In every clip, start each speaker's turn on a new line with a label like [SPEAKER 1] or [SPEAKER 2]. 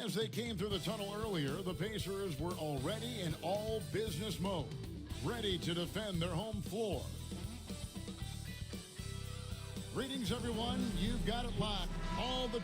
[SPEAKER 1] As they came through the tunnel earlier, the Pacers were already in all business mode, ready to defend their home floor. Greetings, everyone. You've got it locked. All the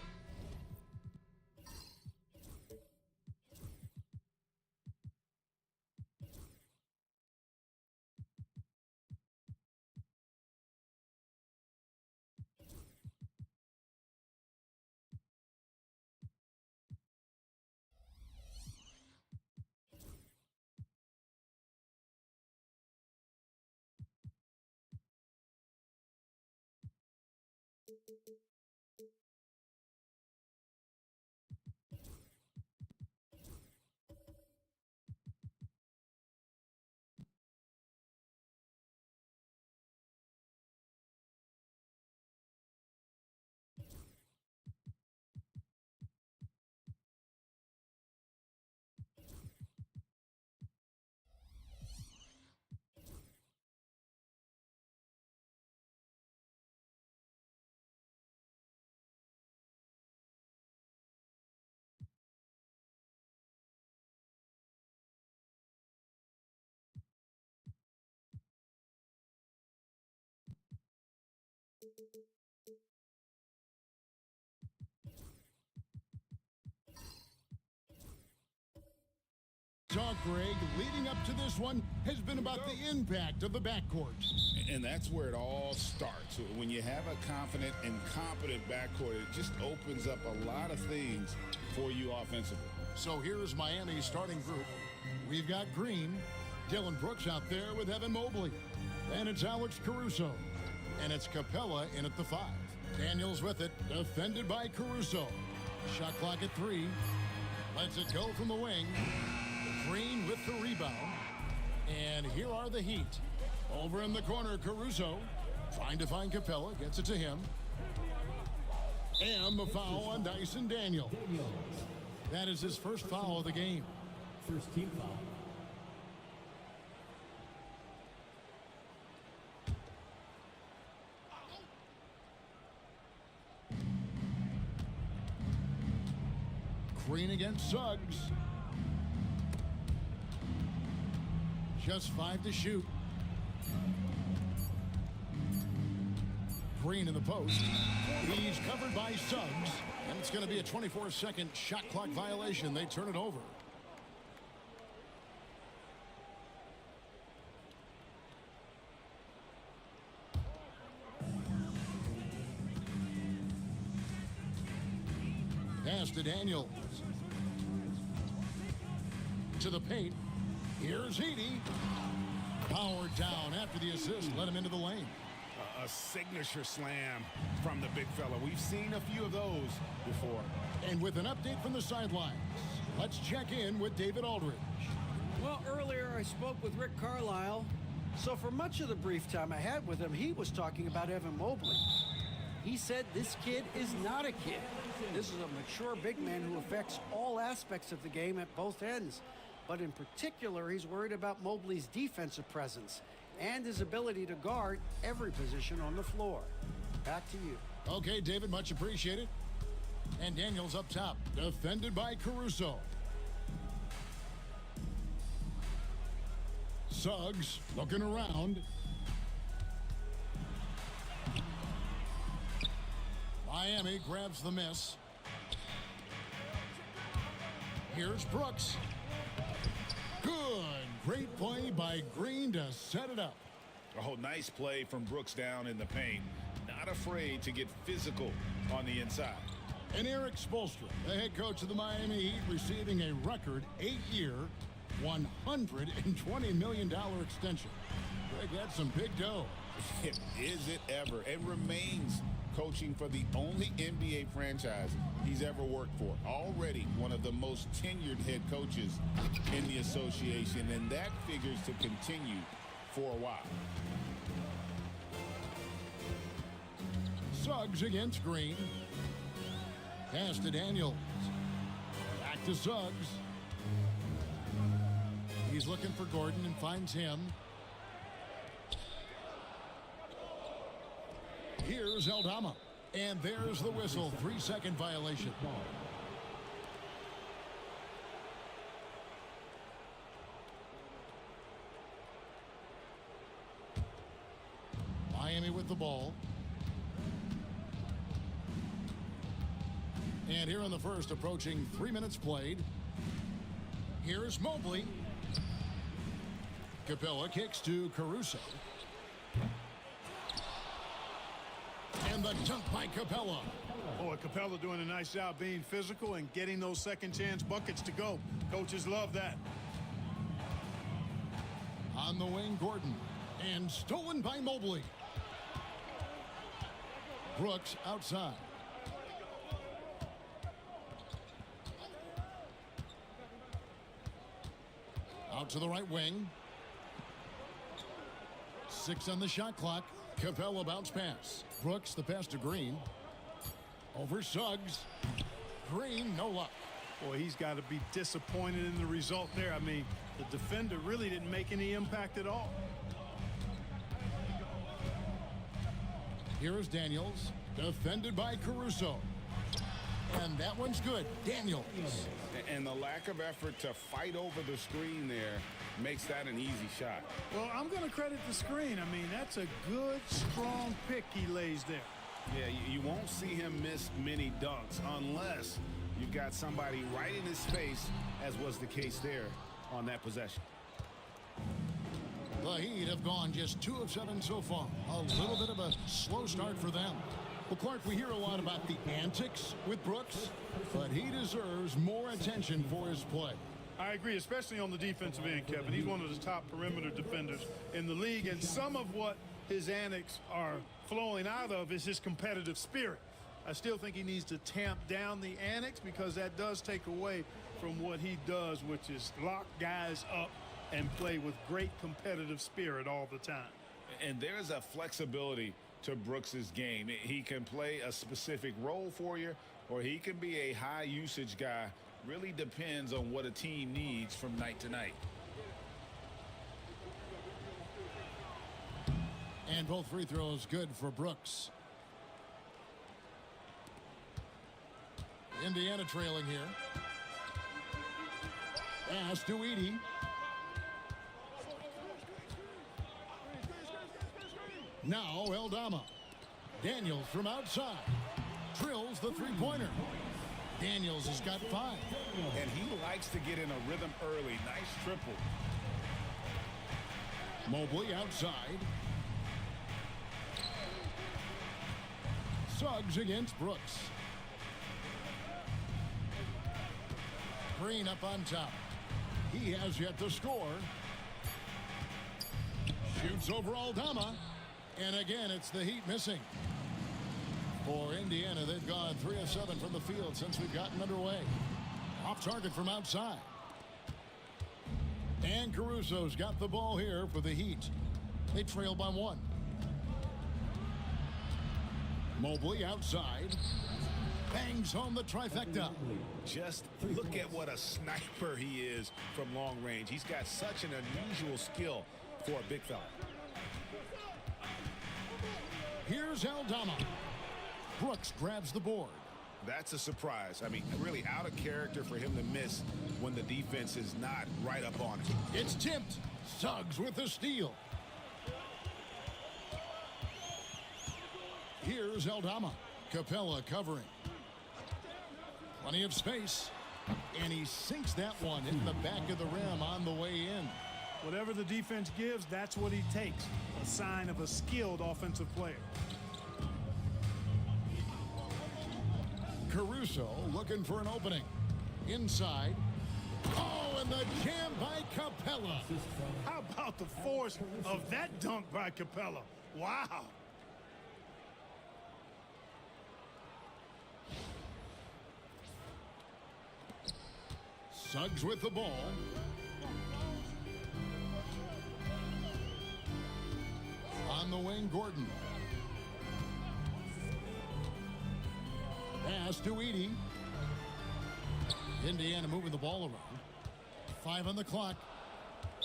[SPEAKER 1] talk, Greg, leading up to this one has been about the impact of the backcourt.
[SPEAKER 2] And that's where it all starts. When you have a confident and competent backcourt, it just opens up a lot of things for you offensively.
[SPEAKER 1] So here's Miami's starting group. We've got Green, Dillon Brooks out there with Evan Mobley. And it's Alex Caruso. And it's Capella in at the 5. Daniels with it, defended by Caruso. Shot clock at 3. Lets it go from the wing. Green with the rebound. And here are the Heat. Over in the corner, Caruso trying to find Capella. Gets it to him. And the foul on Dyson Daniels. That is his first foul of the game.
[SPEAKER 3] First team foul.
[SPEAKER 1] Green against Suggs. Just 5 to shoot. Green in the post. He's covered by Suggs. And it's going to be a 24-second shot clock violation. They turn it over. Pass to Daniels. To the paint. Here's Heady. Powered down after the assist. Let him into the lane.
[SPEAKER 2] A signature slam from the big fella. We've seen a few of those before.
[SPEAKER 1] And with an update from the sidelines, let's check in with David Aldridge.
[SPEAKER 4] Well, earlier I spoke with Rick Carlisle. So for much of the brief time I had with him, he was talking about Evan Mobley. He said this kid is not a kid. This is a mature big man who affects all aspects of the game at both ends. But in particular, he's worried about Mobley's defensive presence and his ability to guard every position on the floor. Back to you.
[SPEAKER 1] Okay, David, much appreciated. And Daniels up top, defended by Caruso. Suggs looking around. Miami grabs the miss. Here's Brooks. Good. Great play by Green to set it up.
[SPEAKER 2] Oh, nice play from Brooks down in the paint. Not afraid to get physical on the inside.
[SPEAKER 1] And Eric Spoelstra, the head coach of the Miami Heat, receiving a record 8-year, $120 million extension. Greg, that's some big dough.
[SPEAKER 2] Is it ever? It remains coaching for the only NBA franchise he's ever worked for. Already one of the most tenured head coaches in the association, and that figures to continue for a while.
[SPEAKER 1] Suggs against Green. Pass to Daniels. Back to Suggs. He's looking for Gordon and finds him. Here's Aldama. And there's the whistle. 3-second violation. Miami with the ball. And here in the first, approaching 3 minutes played. Here's Mobley. Capella kicks to Caruso. And the dunk by Capella.
[SPEAKER 3] Boy, Capella doing a nice job being physical and getting those second chance buckets to go. Coaches love that.
[SPEAKER 1] On the wing, Gordon. And stolen by Mobley. Brooks outside. Out to the right wing. 6 on the shot clock. Capella bounce pass. Brooks the pass to Green. Over Suggs. Green, no luck.
[SPEAKER 3] Boy, he's got to be disappointed in the result there. I mean, the defender really didn't make any impact at all.
[SPEAKER 1] Here is Daniels. Defended by Caruso. And that one's good. Daniels.
[SPEAKER 2] And the lack of effort to fight over the screen there makes that an easy shot.
[SPEAKER 3] Well, I'm going to credit the screen. I mean, that's a good, strong pick he lays there.
[SPEAKER 2] Yeah, you won't see him miss many dunks unless you've got somebody right in his face, as was the case there on that possession.
[SPEAKER 1] The Heat have gone just 2 of 7 so far. A little bit of a slow start for them. Well, Clark, we hear a lot about the antics with Brooks, but he deserves more attention for his play.
[SPEAKER 3] I agree, especially on the defensive end, Kevin. He's one of the top perimeter defenders in the league, and some of what his antics are flowing out of is his competitive spirit. I still think he needs to tamp down the antics because that does take away from what he does, which is lock guys up and play with great competitive spirit all the time.
[SPEAKER 2] And there's a flexibility to Brooks's game. He can play a specific role for you, or he can be a high usage guy. Really depends on what a team needs from night to night.
[SPEAKER 1] And both free throws good for Brooks. Indiana trailing here. Pass to Edey. Now Aldama. Daniels from outside. Drills the three-pointer. Daniels has got 5.
[SPEAKER 2] And he likes to get in a rhythm early. Nice triple.
[SPEAKER 1] Mobley outside. Suggs against Brooks. Green up on top. He has yet to score. Shoots over Aldama. And again, it's the Heat missing. For Indiana, they've gone 3 of 7 from the field since we've gotten underway. Off target from outside. And Caruso's got the ball here for the Heat. They trail by 1. Mobley outside. Bangs home the trifecta.
[SPEAKER 2] Just look at what a sniper he is from long range. He's got such an unusual skill for a big fella.
[SPEAKER 1] Here's Aldama. Brooks grabs the board.
[SPEAKER 2] That's a surprise. I mean, really out of character for him to miss when the defense is not right up on it.
[SPEAKER 1] It's tipped. Suggs with the steal. Here's Aldama. Capella covering. Plenty of space. And he sinks that one in the back of the rim on the way in.
[SPEAKER 3] Whatever the defense gives, that's what he takes. A sign of a skilled offensive player.
[SPEAKER 1] Caruso looking for an opening. Inside. Oh, and the jam by Capella.
[SPEAKER 3] How about the force of that dunk by Capella? Wow.
[SPEAKER 1] Suggs with the ball. Aaron Gordon. Pass to Edey. Indiana moving the ball around. 5 on the clock.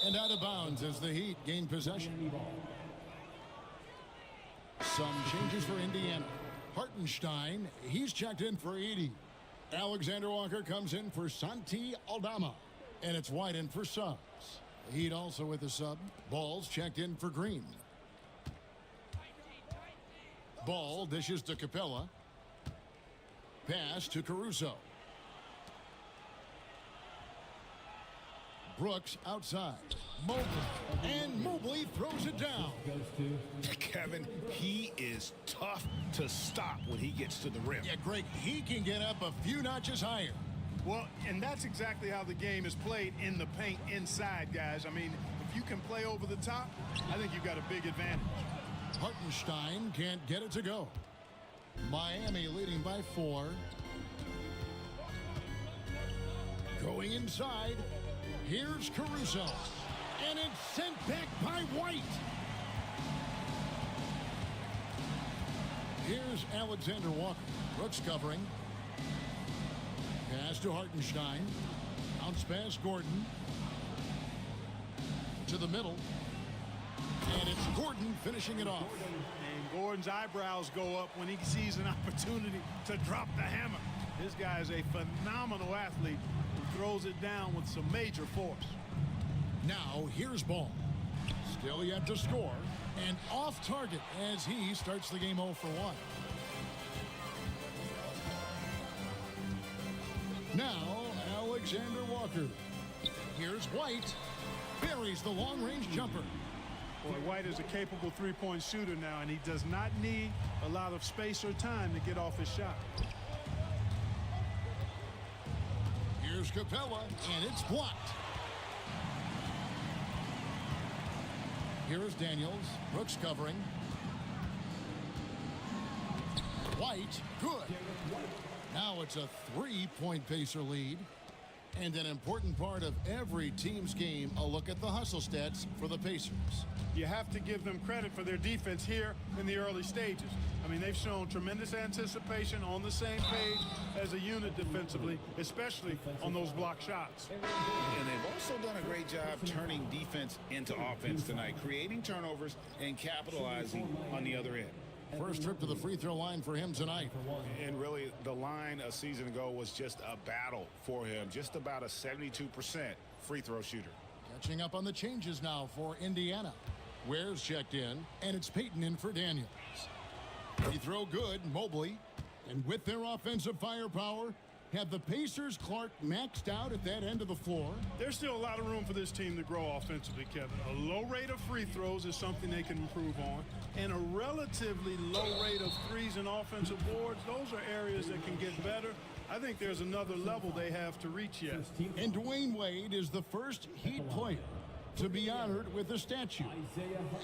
[SPEAKER 1] And out of bounds as the Heat gain possession. Some changes for Indiana. Hartenstein, he's checked in for Edey. Alexander Walker comes in for Santi Aldama. And it's White in for subs. Heat also with a sub. Ball's checked in for Green. Ball dishes to Capella. Pass to Caruso. Brooks outside. Mobley. And Mobley throws it down.
[SPEAKER 2] Kevin, he is tough to stop when he gets to the rim.
[SPEAKER 1] Yeah, Greg, he can get up a few notches higher.
[SPEAKER 3] Well, and that's exactly how the game is played in the paint inside, guys. I mean, if you can play over the top, I think you've got a big advantage.
[SPEAKER 1] Hartenstein can't get it to go. Miami leading by 4. Going inside. Here's Caruso. And it's sent back by White. Here's Alexander Walker. Brooks covering. Pass to Hartenstein. Bounce pass Gordon. To the middle. And it's Gordon finishing it off.
[SPEAKER 3] And Gordon's eyebrows go up when he sees an opportunity to drop the hammer. This guy is a phenomenal athlete who throws it down with some major force.
[SPEAKER 1] Now here's Ball. Still yet to score. And off target as he starts the game 0 for 1. Now Alexander Walker. Here's White. Buries the long-range jumper.
[SPEAKER 3] Boy, White is a capable three-point shooter now, and he does not need a lot of space or time to get off his shot.
[SPEAKER 1] Here's Capella, and it's blocked. Here's Daniels. Brooks covering. White, good. Now it's a 3-point Pacer lead. And an important part of every team's game, a look at the hustle stats for the Pacers.
[SPEAKER 3] You have to give them credit for their defense here in the early stages. I mean, they've shown tremendous anticipation, on the same page as a unit defensively, especially on those block shots.
[SPEAKER 2] And they've also done a great job turning defense into offense tonight, creating turnovers and capitalizing on the other end.
[SPEAKER 1] First trip to the free throw line for him tonight.
[SPEAKER 2] And really, the line a season ago was just a battle for him. Just about a 72% free throw shooter.
[SPEAKER 1] Catching up on the changes now for Indiana. Ware's checked in, and it's Payton in for Daniels. Free throw good, Mobley. And with their offensive firepower, have the Pacers Clark maxed out at that end of the floor?
[SPEAKER 3] There's still a lot of room for this team to grow offensively, Kevin. A low rate of free throws is something they can improve on, and a relatively low rate of threes and offensive boards. Those are areas that can get better. I think there's another level they have to reach yet.
[SPEAKER 1] And Dwayne Wade is the first Heat player to be honored with a statue.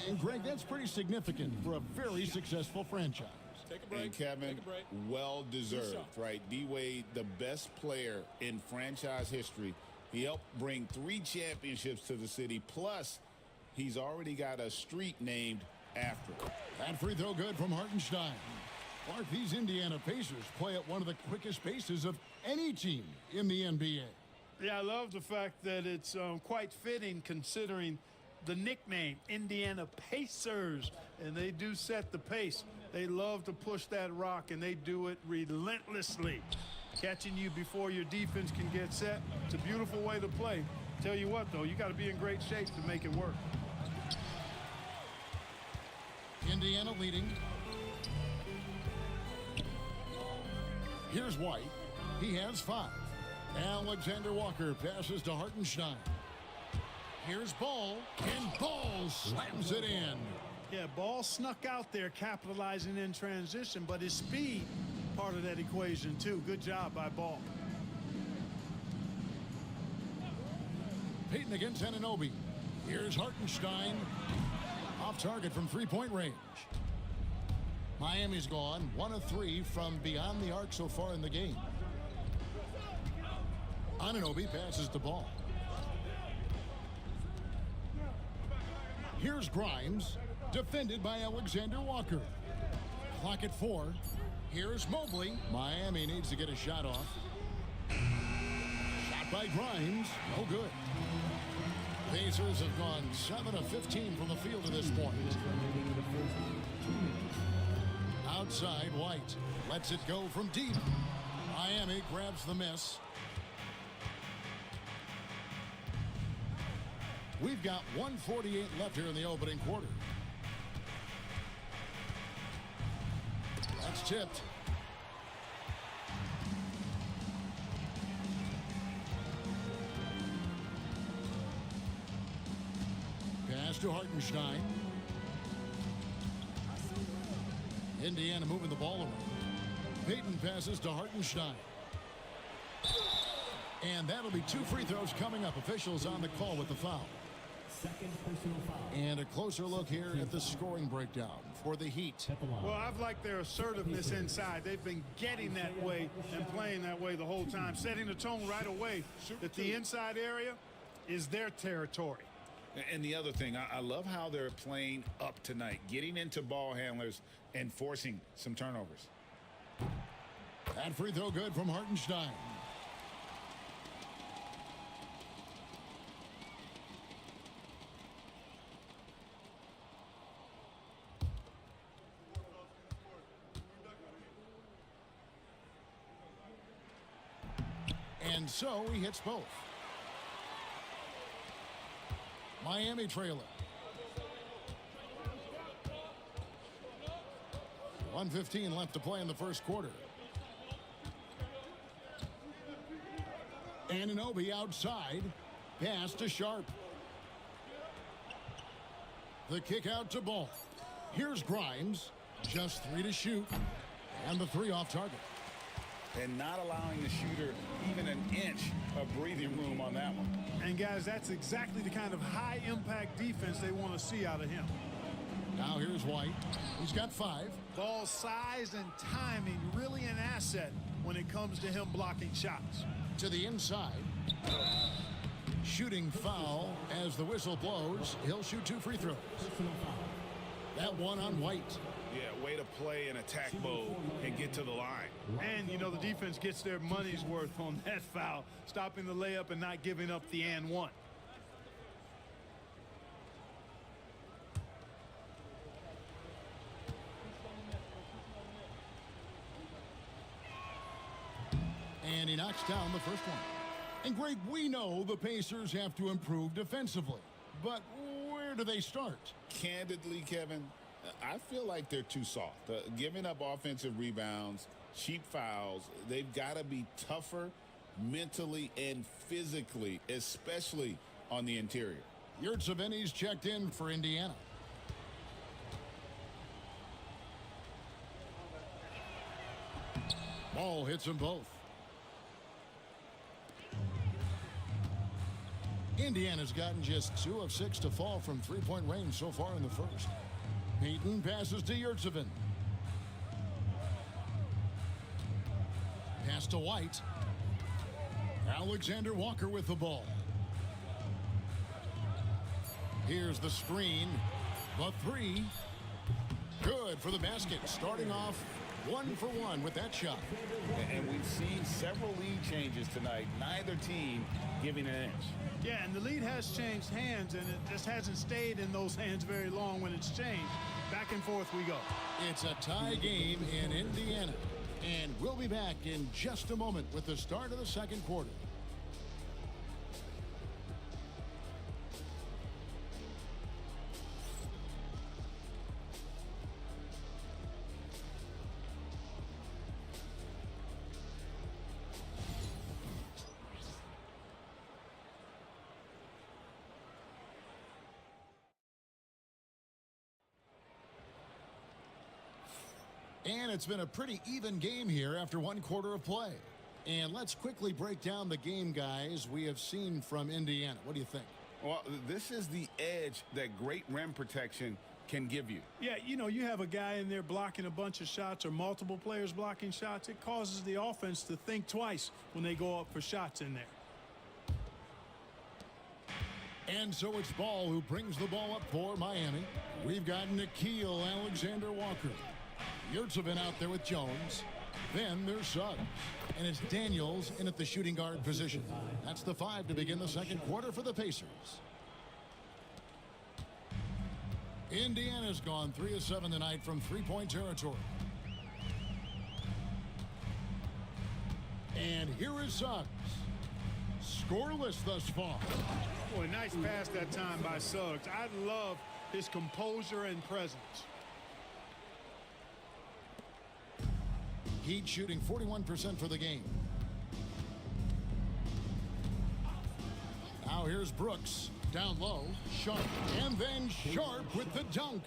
[SPEAKER 1] And Greg, that's pretty significant for a very successful franchise.
[SPEAKER 2] And Kevin, well deserved, right? D-Wade, the best player in franchise history. He helped bring 3 championships to the city. Plus, he's already got a street named after him.
[SPEAKER 1] That free throw good from Hartenstein. Clark, these Indiana Pacers play at one of the quickest paces of any team in the NBA.
[SPEAKER 3] Yeah, I love the fact that it's quite fitting considering the nickname, Indiana Pacers. And they do set the pace. They love to push that rock, and they do it relentlessly. Catching you before your defense can get set. It's a beautiful way to play. Tell you what, though, you got to be in great shape to make it work.
[SPEAKER 1] Indiana leading. Here's White. He has 5. Alexander Walker passes to Hartenstein. Here's Ball, and Ball slams it in.
[SPEAKER 3] Yeah, Ball snuck out there capitalizing in transition, but his speed, part of that equation, too. Good job by Ball.
[SPEAKER 1] Payton against Anunoby. Here's Hartenstein. Off target from 3-point range. Miami's gone 1 of 3 from beyond the arc so far in the game. Anunoby passes the ball. Here's Grimes. defended by Alexander Walker. Clock at 4. Here's Mobley. Miami needs to get a shot off. Shot by Grimes. No good. Pacers have gone 7 of 15 from the field to this point. Outside, White lets it go from deep. Miami grabs the miss. We've got 1:48 left here in the opening quarter. That's tipped. Pass to Hartenstein. Indiana moving the ball around. Payton passes to Hartenstein. And that'll be 2 free throws coming up. Officials on the call with the foul.
[SPEAKER 5] Second personal foul.
[SPEAKER 1] And a closer look here at the scoring breakdown for the Heat.
[SPEAKER 3] Well, I've liked their assertiveness inside. They've been getting that way and playing that way the whole time, setting the tone right away that the inside area is their territory.
[SPEAKER 2] And the other thing, I love how they're playing up tonight, getting into ball handlers and forcing some turnovers.
[SPEAKER 1] That free throw good from Hartenstein. And so he hits both. Miami trailer. 1:15 left to play in the first quarter. Anunoby outside. Pass to Sharp. The kick out to Ball. Here's Grimes. Just 3 to shoot. And the 3 off target.
[SPEAKER 2] And not allowing the shooter even an inch of breathing room on that one.
[SPEAKER 3] And guys, that's exactly the kind of high impact defense they want to see out of him.
[SPEAKER 1] Now here's White. He's got 5.
[SPEAKER 3] Ball size and timing really an asset when it comes to him blocking shots.
[SPEAKER 1] To the inside. Shooting foul as the whistle blows. He'll shoot 2 free throws. That one on White.
[SPEAKER 2] Yeah, way to play in attack mode and get to the line.
[SPEAKER 3] And, you know, the defense gets their money's worth on that foul, stopping the layup and not giving up the and one.
[SPEAKER 1] And he knocks down the first one. And Greg, we know the Pacers have to improve defensively. But where do they start?
[SPEAKER 2] Candidly, Kevin, I feel like they're too soft. Giving up offensive rebounds, cheap fouls, they've got to be tougher mentally and physically, especially on the interior.
[SPEAKER 1] Yurtseven's checked in for Indiana. Ball hits them both. Indiana's gotten just 2 of 6 to fall from three-point range so far in the first. Payton passes to Yurtseven. Pass to White. Alexander Walker with the ball. Here's the screen. The 3. Good for the basket. Starting off 1 for 1 with that shot.
[SPEAKER 2] And we've seen several lead changes tonight. Neither team giving an inch.
[SPEAKER 3] Yeah, and the lead has changed hands, and it just hasn't stayed in those hands very long when it's changed. Back and forth we go.
[SPEAKER 1] It's a tie game in Indiana. And we'll be back in just a moment with the start of the second quarter. And it's been a pretty even game here after 1 quarter of play. And let's quickly break down the game, guys, we have seen from Indiana. What do you think?
[SPEAKER 2] Well, this is the edge that great rim protection can give you.
[SPEAKER 3] Yeah, you know, you have a guy in there blocking a bunch of shots or multiple players blocking shots. It causes the offense to think twice when they go up for shots in there.
[SPEAKER 1] And so it's Ball who brings the ball up for Miami. We've got Nikhil Alexander-Walker. Yurtsevin out there with Jones. Then there's Suggs. And it's Daniels in at the shooting guard position. That's the 5 to begin the second quarter for the Pacers. Indiana's gone 3 of 7 tonight from three-point territory. And here is Suggs. Scoreless thus far.
[SPEAKER 3] Boy, nice pass that time by Suggs. I love his composure and presence.
[SPEAKER 1] Heat shooting 41% for the game. Now here's Brooks. Down low. Sharp. And then Sharp with the dunk.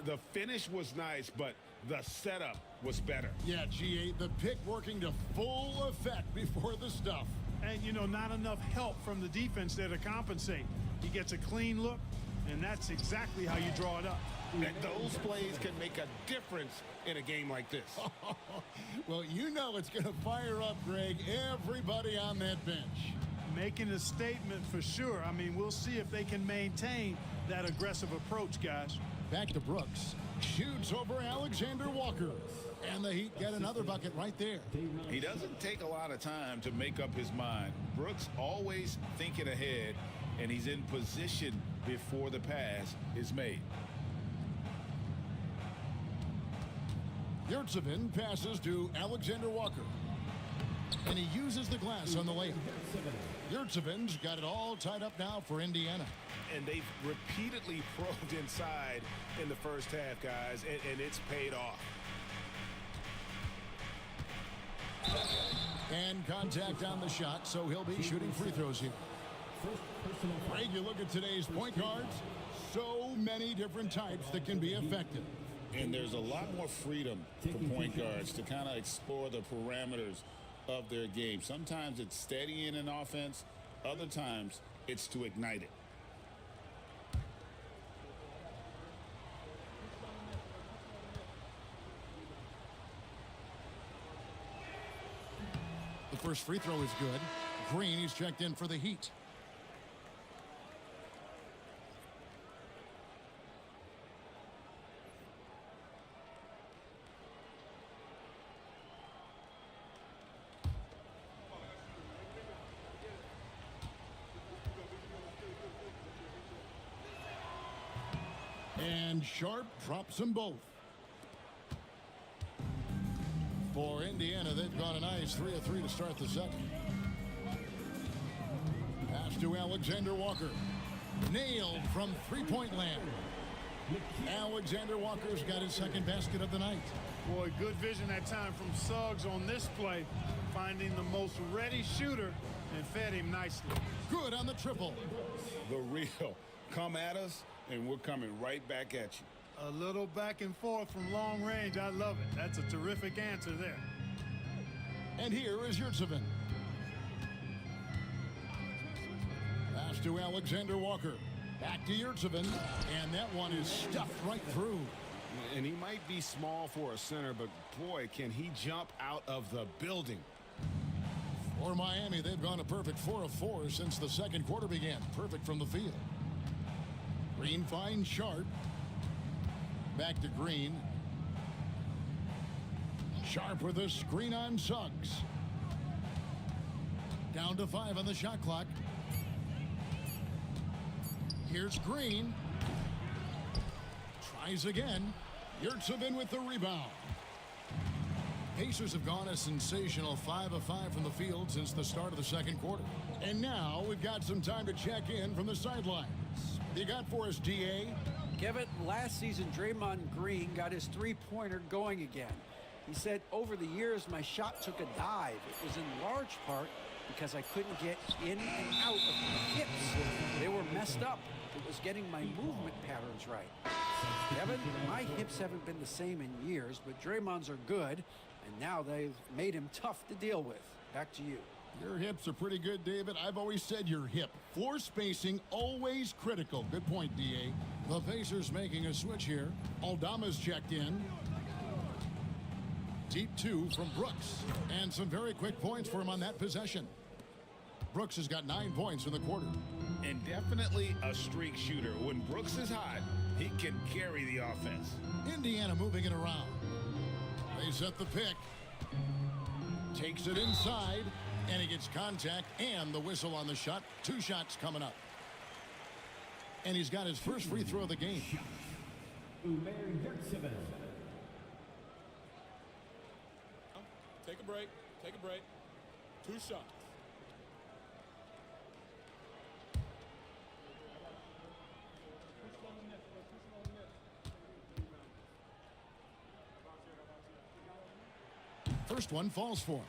[SPEAKER 2] The finish was nice, but the setup was better.
[SPEAKER 1] Yeah, GA, the pick working to full effect before the stuff.
[SPEAKER 3] And, you know, not enough help from the defense there to compensate. He gets a clean look, and that's exactly how you draw it up.
[SPEAKER 6] And those plays can make a difference in a game like this.
[SPEAKER 1] Well, you know it's going to fire up, Greg, everybody on that bench.
[SPEAKER 3] Making a statement for sure. I mean, we'll see if they can maintain that aggressive approach, guys.
[SPEAKER 1] Back to Brooks. Shoots over Alexander-Walker. And the Heat get another bucket right there.
[SPEAKER 2] He doesn't take a lot of time to make up his mind. Brooks always thinking ahead, and he's in position before the pass is made.
[SPEAKER 1] Yurtsevin passes to Alexander-Walker. And he uses the glass on the layup. Yurtsevin's got it all tied up now for Indiana.
[SPEAKER 6] And they've repeatedly probed inside in the first half, guys, and it's paid off.
[SPEAKER 1] And contact on the shot, so he'll be shooting free throws here. Greg, you look at today's point guards, so many different types that can be effective.
[SPEAKER 2] And there's a lot more freedom for point guards to kind of explore the parameters of their game. Sometimes it's steadying an offense. Other times it's to ignite it.
[SPEAKER 1] The first free throw is good. Green, he's checked in for the Heat. And Sharp drops them both. For Indiana, they've got a nice 3 of 3 to start the second. Pass to Alexander-Walker. Nailed from three-point land. Alexander-Walker's got his second basket of the night.
[SPEAKER 3] Boy, good vision that time from Suggs on this play, finding the most ready shooter and fed him nicely.
[SPEAKER 1] Good on the triple.
[SPEAKER 2] The real. Come at us, and we're coming right back at you.
[SPEAKER 3] A little back and forth from long range. I love it. That's a terrific answer there.
[SPEAKER 1] And here is Yurtsevin. Pass to Alexander-Walker. Back to Yurtsevin. And that one is stuffed right through.
[SPEAKER 6] And he might be small for a center, but boy, can he jump out of the building.
[SPEAKER 1] For Miami, they've gone a perfect 4 of 4 since the second quarter began. Perfect from the field. Green finds Sharp. Back to Green. Sharp with a screen on Suggs. Down to 5 on the shot clock. Here's Green. Tries again. Yurtsevin with the rebound. Pacers have gone a sensational 5 of 5 from the field since the start of the second quarter. And now we've got some time to check in from the sidelines. What you got for us, DA?
[SPEAKER 4] Kevin, last season, Draymond Green got his three-pointer going again. He said, over the years, my shot took a dive. It was in large part because I couldn't get in and out of my hips. They were messed up. It was getting my movement patterns right. Kevin, my hips haven't been the same in years, but Draymond's are good, and now they've made him tough to deal with. Back to you.
[SPEAKER 1] Your hips are pretty good, David. I've always said your hip. Floor spacing, always critical. Good point, DA. The Pacers making a switch here. Aldama's checked in. Deep 2 from Brooks. And some very quick points for him on that possession. Brooks has got 9 points in the quarter.
[SPEAKER 2] and definitely a streak shooter. When Brooks is hot, he can carry the offense.
[SPEAKER 1] Indiana moving it around. They set the pick. Takes it inside, and he gets contact and the whistle on the shot. 2 shots coming up. And he's got his first free throw of the game.
[SPEAKER 7] Take a break. Take a break. 2 shots.
[SPEAKER 1] First one falls for him.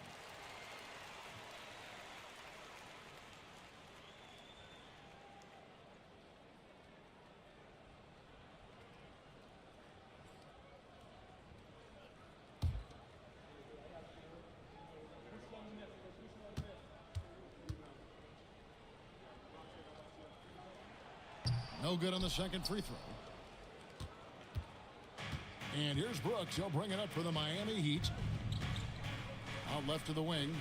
[SPEAKER 1] No good on the second free throw. And here's Brooks. He'll bring it up for the Miami Heat. Out left to the wing.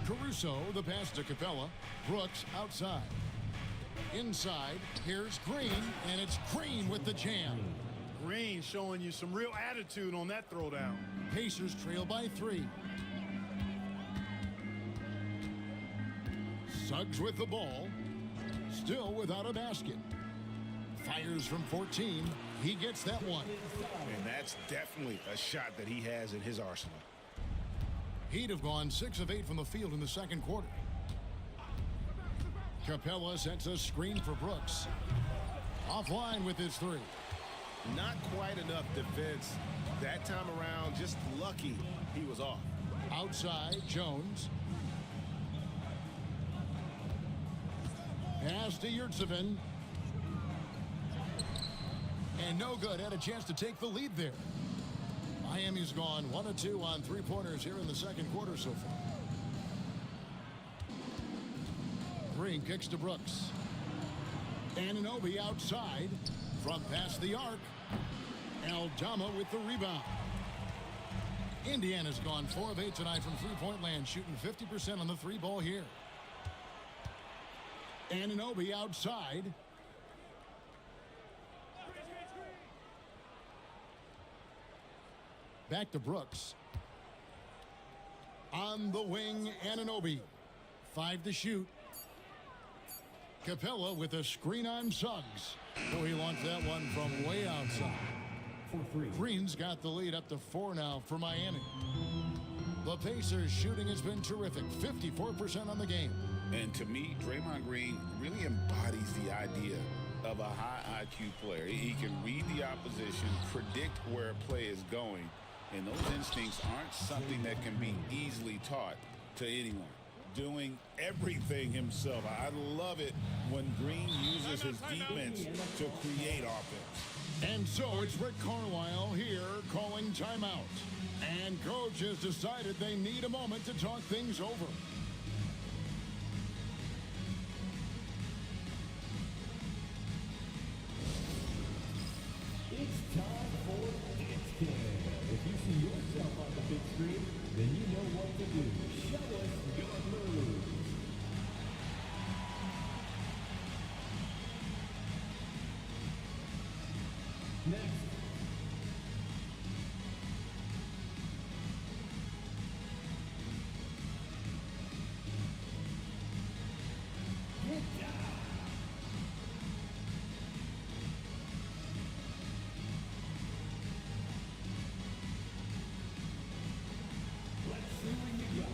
[SPEAKER 1] Caruso, the pass to Capella. Brooks outside. Inside, here's Green, and it's Green with the jam.
[SPEAKER 3] Green showing you some real attitude on that throwdown.
[SPEAKER 1] Pacers trail by 3. Suggs with the ball. Still without a basket. Fires from 14. He gets that one.
[SPEAKER 6] And that's definitely a shot that he has in his arsenal.
[SPEAKER 1] He'd have gone 6 of 8 from the field in the second quarter. Capella sets a screen for Brooks. Offline with his 3.
[SPEAKER 6] Not quite enough defense that time around. Just lucky he was off.
[SPEAKER 1] Outside, Jones. Pass to Yurtseven. And no good. Had a chance to take the lead there. Miami's gone 1 of 2 on 3-pointers here in the second quarter so far. Green kicks to Brooks. Anunoby outside from past the arc. Aldama with the rebound. Indiana's gone 4 of 8 tonight from three-point land, shooting 50% on the 3-ball here. Anunoby outside. Back to Brooks. On the wing, Anunoby. 5 to shoot. Capella with a screen on Suggs. Oh, he launched that one from way outside. Green's got the lead up to 4 now for Miami. The Pacers shooting has been terrific. 54% on the game.
[SPEAKER 2] And to me, Draymond Green really embodies the idea of a high IQ player. He can read the opposition, predict where a play is going, and those instincts aren't something that can be easily taught to anyone. Doing everything himself. I love it when Green uses his defense to create offense.
[SPEAKER 1] And so it's Rick Carlisle here calling timeout. And coach has decided they need a moment to talk things over.
[SPEAKER 5] It's time for Dance Cam. If you see yourself on the big screen, then you know what to do. Show us your moves. Next. Get down. Let's see what you got.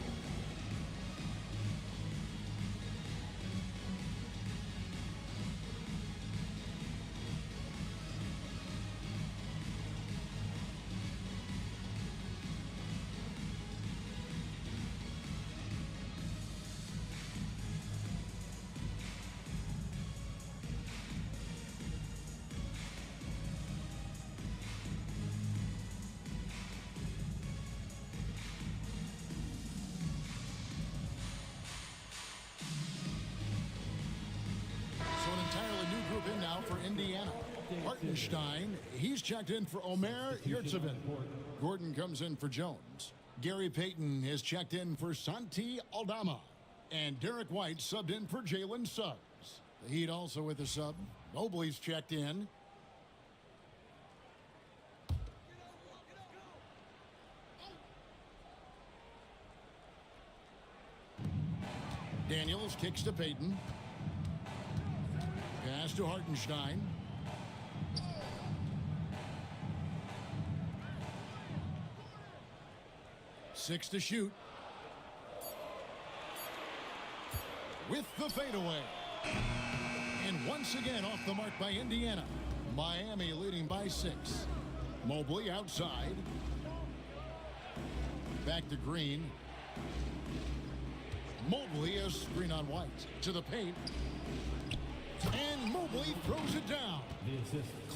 [SPEAKER 1] So an entirely new group in now for Indiana. Hartenstein, he's checked in for Omer Yurtseven. Gordon comes in for Jones. Gary Payton has checked in for Santi Aldama. And Derek White subbed in for Jalen Suggs. The Heat also with the sub. Mobley's checked in. Daniels kicks to Payton. Pass to Hartenstein. Six to shoot. With the fadeaway. And once again off the mark by Indiana. Miami leading by 6. Mobley outside. Back to Green. Mobley a screen on White. To the paint. And Mobley throws it down.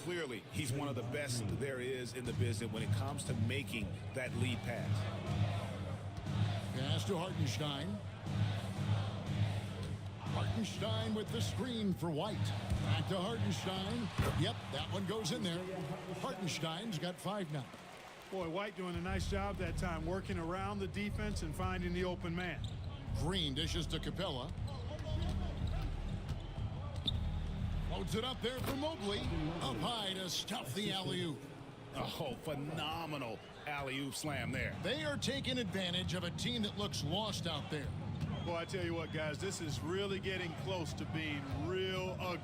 [SPEAKER 2] Clearly, he's one of the best there is in the business when it comes to making that lead pass.
[SPEAKER 1] Pass to Hartenstein. Hartenstein with the screen for White. Back to Hartenstein. Yep, that one goes in there. Hartenstein's got 5 now.
[SPEAKER 3] Boy, White doing a nice job that time, working around the defense and finding the open man.
[SPEAKER 1] Green dishes to Capella. Loads it up there for Mobley. Up high to stuff the alley-oop.
[SPEAKER 2] Oh, phenomenal alley-oop slam there.
[SPEAKER 1] They are taking advantage of a team that looks lost out there.
[SPEAKER 3] Boy, I tell you what, guys, this is really getting close to being real ugly.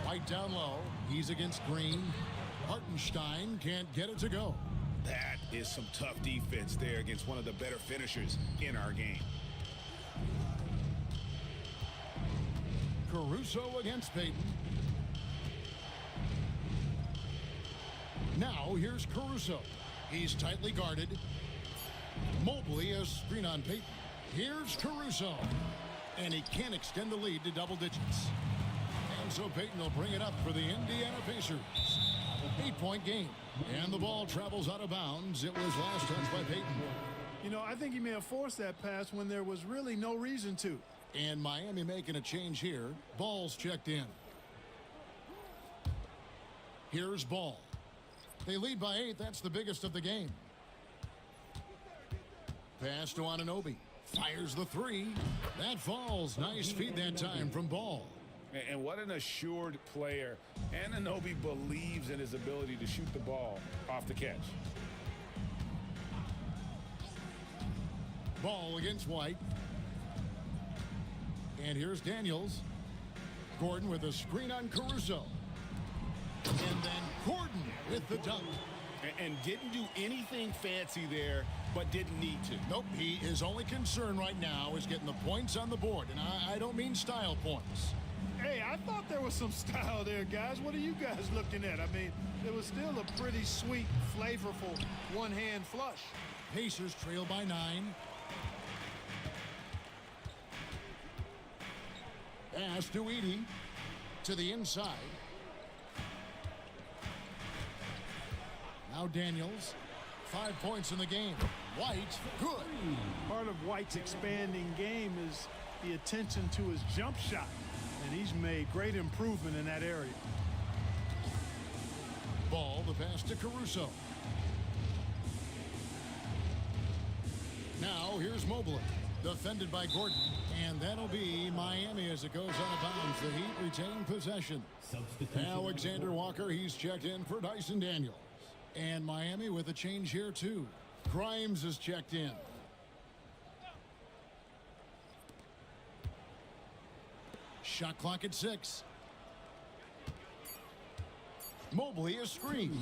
[SPEAKER 1] White down low. He's against Green. Hartenstein can't get it to go.
[SPEAKER 2] That is some tough defense there against one of the better finishers in our game.
[SPEAKER 1] Caruso against Payton. Now here's Caruso. He's tightly guarded. Mobley a screen on Payton. Here's Caruso. And he can't extend the lead to double digits. And so Payton will bring it up for the Indiana Pacers. 8-point game. And the ball travels out of bounds. It was last touched by Payton.
[SPEAKER 3] You know, I think he may have forced that pass when there was really no reason to.
[SPEAKER 1] And Miami making a change here. Ball's checked in. Here's Ball. They lead by 8. That's the biggest of the game. Pass to Anunoby. Fires the 3. That falls. Nice feed that time from Ball.
[SPEAKER 2] And what an assured player. Anunoby believes in his ability to shoot the ball off the catch.
[SPEAKER 1] Ball against White. And here's Daniels. Gordon with a screen on Caruso. And then Gordon with the dunk.
[SPEAKER 2] And didn't do anything fancy there, but didn't need to.
[SPEAKER 1] Nope, his only concern right now is getting the points on the board. And I don't mean style points.
[SPEAKER 3] Hey, I thought there was some style there, guys. What are you guys looking at? I mean, it was still a pretty sweet, flavorful one-hand flush.
[SPEAKER 1] Pacers trail by 9. Pass to Edey. To the inside. Now Daniels. 5 points in the game. White, good.
[SPEAKER 3] Part of White's expanding game is the attention to his jump shot. And he's made great improvement in that area.
[SPEAKER 1] Ball, the pass to Caruso. Now here's Mobley. Defended by Gordon. And that'll be Miami as it goes out of bounds. The Heat retain possession. Alexander Walker, he's checked in for Dyson Daniels. And Miami with a change here too. Grimes is checked in. Shot clock at 6. Mobley is screened.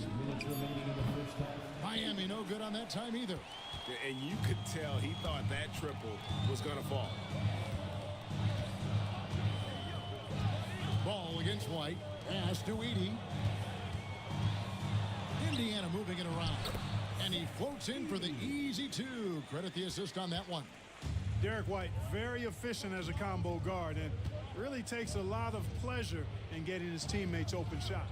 [SPEAKER 1] Miami no good on that time either.
[SPEAKER 2] And you could tell he thought that triple was going to fall.
[SPEAKER 1] Ball against White. Pass to Edey. Indiana moving it around. And he floats in for the easy 2. Credit the assist on that one.
[SPEAKER 3] Derek White, very efficient as a combo guard and really takes a lot of pleasure in getting his teammates open shots.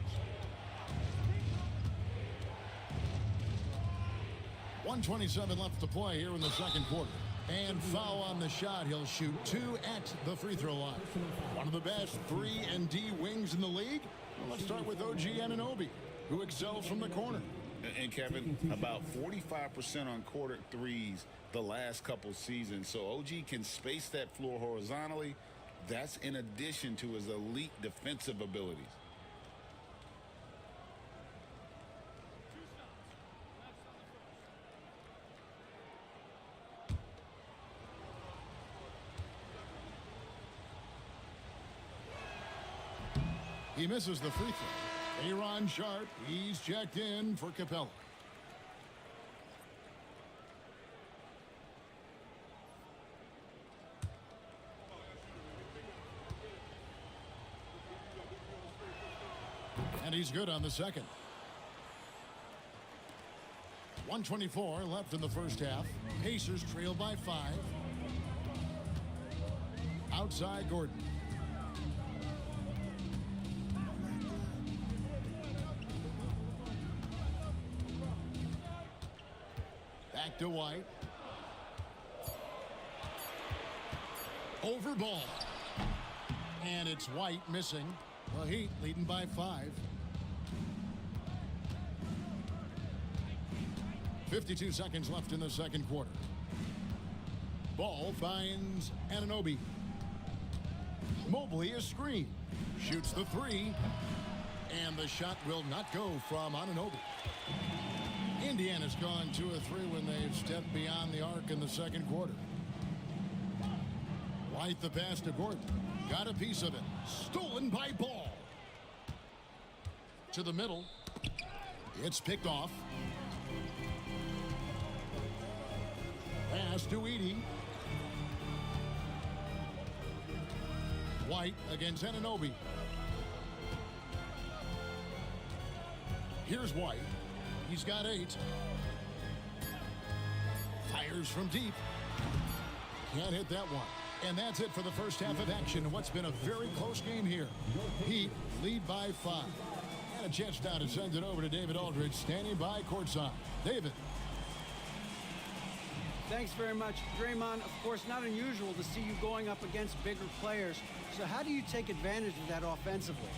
[SPEAKER 1] 1:27 left to play here in the second quarter. And foul on the shot. He'll shoot 2 at the free throw line. One of the best 3 and D wings in the league. Well, let's start with OG Anunoby, who excels from the corner.
[SPEAKER 2] And Kevin, about 45% on quarter threes the last couple seasons. So OG can space that floor horizontally. That's in addition to his elite defensive abilities.
[SPEAKER 1] He misses the free throw. Aaron Sharp, he's checked in for Capella. And he's good on the second. 1:24 left in the first half. Pacers trail by 5. Outside Gordon. Back to White. Over ball. And it's White missing. The Heat leading by 5. 52 seconds left in the second quarter. Ball finds Anunoby. Mobley is screened. Shoots the 3. And the shot will not go from Anunoby. Indiana's gone 2 of 3 when they've stepped beyond the arc in the second quarter. White the pass to Gordon. Got a piece of it. Stolen by Ball. To the middle. It's picked off. Pass to Edey. White against Anunoby. Here's White. He's got 8. Fires from deep. Can't hit that one. And that's it for the first half of action. What's been a very close game here. Heat lead by 5. And a chance now to send it over to David Aldridge, standing by courtside. David.
[SPEAKER 4] Thanks very much, Draymond. Of course, not unusual to see you going up against bigger players. So how do you take advantage of that offensively?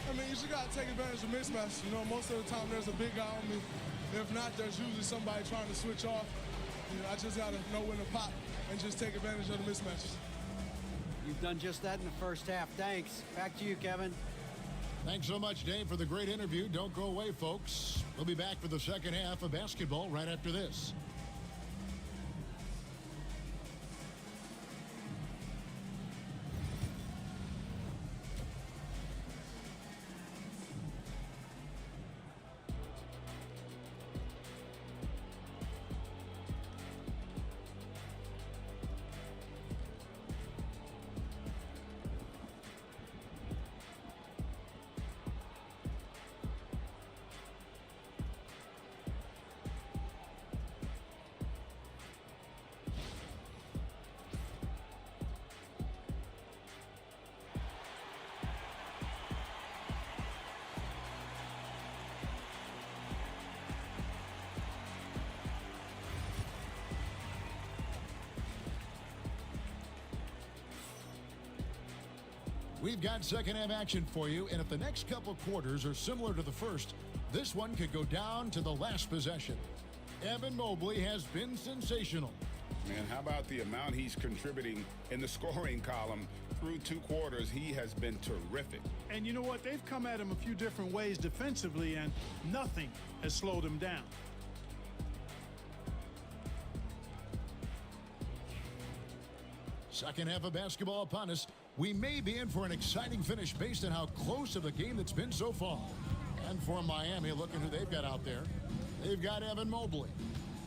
[SPEAKER 8] I mean, you just got to take advantage of mismatches. You know, most of the time there's a big guy on me. If not, there's usually somebody trying to switch off. You know, I just got to know when to pop and just take advantage of the mismatches.
[SPEAKER 4] You've done just that in the first half. Thanks. Back to you, Kevin.
[SPEAKER 1] Thanks so much, Dave, for the great interview. Don't go away, folks. We'll be back for the second half of basketball right after this. We've got second half action for you, and if the next couple quarters are similar to the first, this one could go down to the last possession. Evan Mobley has been sensational.
[SPEAKER 2] Man, how about the amount he's contributing in the scoring column through 2 quarters? He has been terrific.
[SPEAKER 3] And you know what? They've come at him a few different ways defensively, and nothing has slowed him down.
[SPEAKER 1] Second half of basketball upon us. We may be in for an exciting finish based on how close of a game that's been so far. And for Miami, look at who they've got out there. They've got Evan Mobley.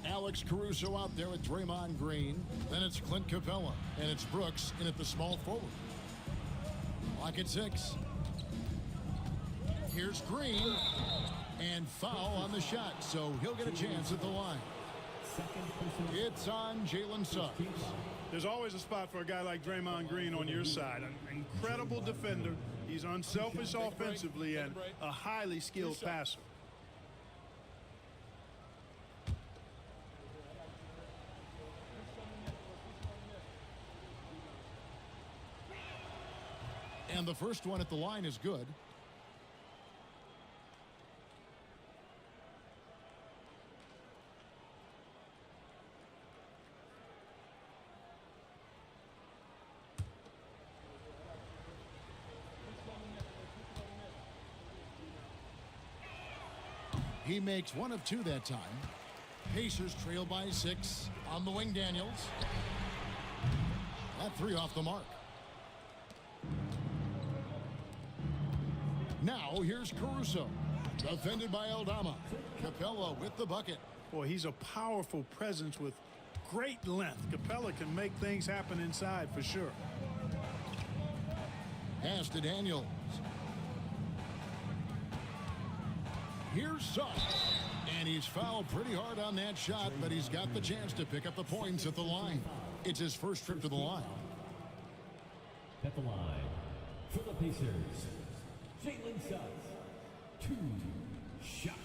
[SPEAKER 1] Alex Caruso out there with Draymond Green. Then it's Clint Capella. And it's Brooks in at the small forward. Clock at 6. Here's Green. And foul on the shot. So he'll get a chance at the line. It's on Jalen Suggs.
[SPEAKER 3] There's always a spot for a guy like Draymond Green on your side. An incredible defender. He's unselfish offensively and a highly skilled passer.
[SPEAKER 1] And the first one at the line is good. He makes one of two that time. Pacers trail by 6. On the wing, Daniels. That 3 off the mark. Now here's Caruso. Defended by Aldama. Capella with the bucket.
[SPEAKER 3] Boy, he's a powerful presence with great length. Capella can make things happen inside for sure.
[SPEAKER 1] Pass to Daniels. Here's Suggs. And he's fouled pretty hard on that shot, but he's got the chance to pick up the points at the line. It's his first trip to the line.
[SPEAKER 5] At the line for the Pacers, Jalen Suggs, 2 shots.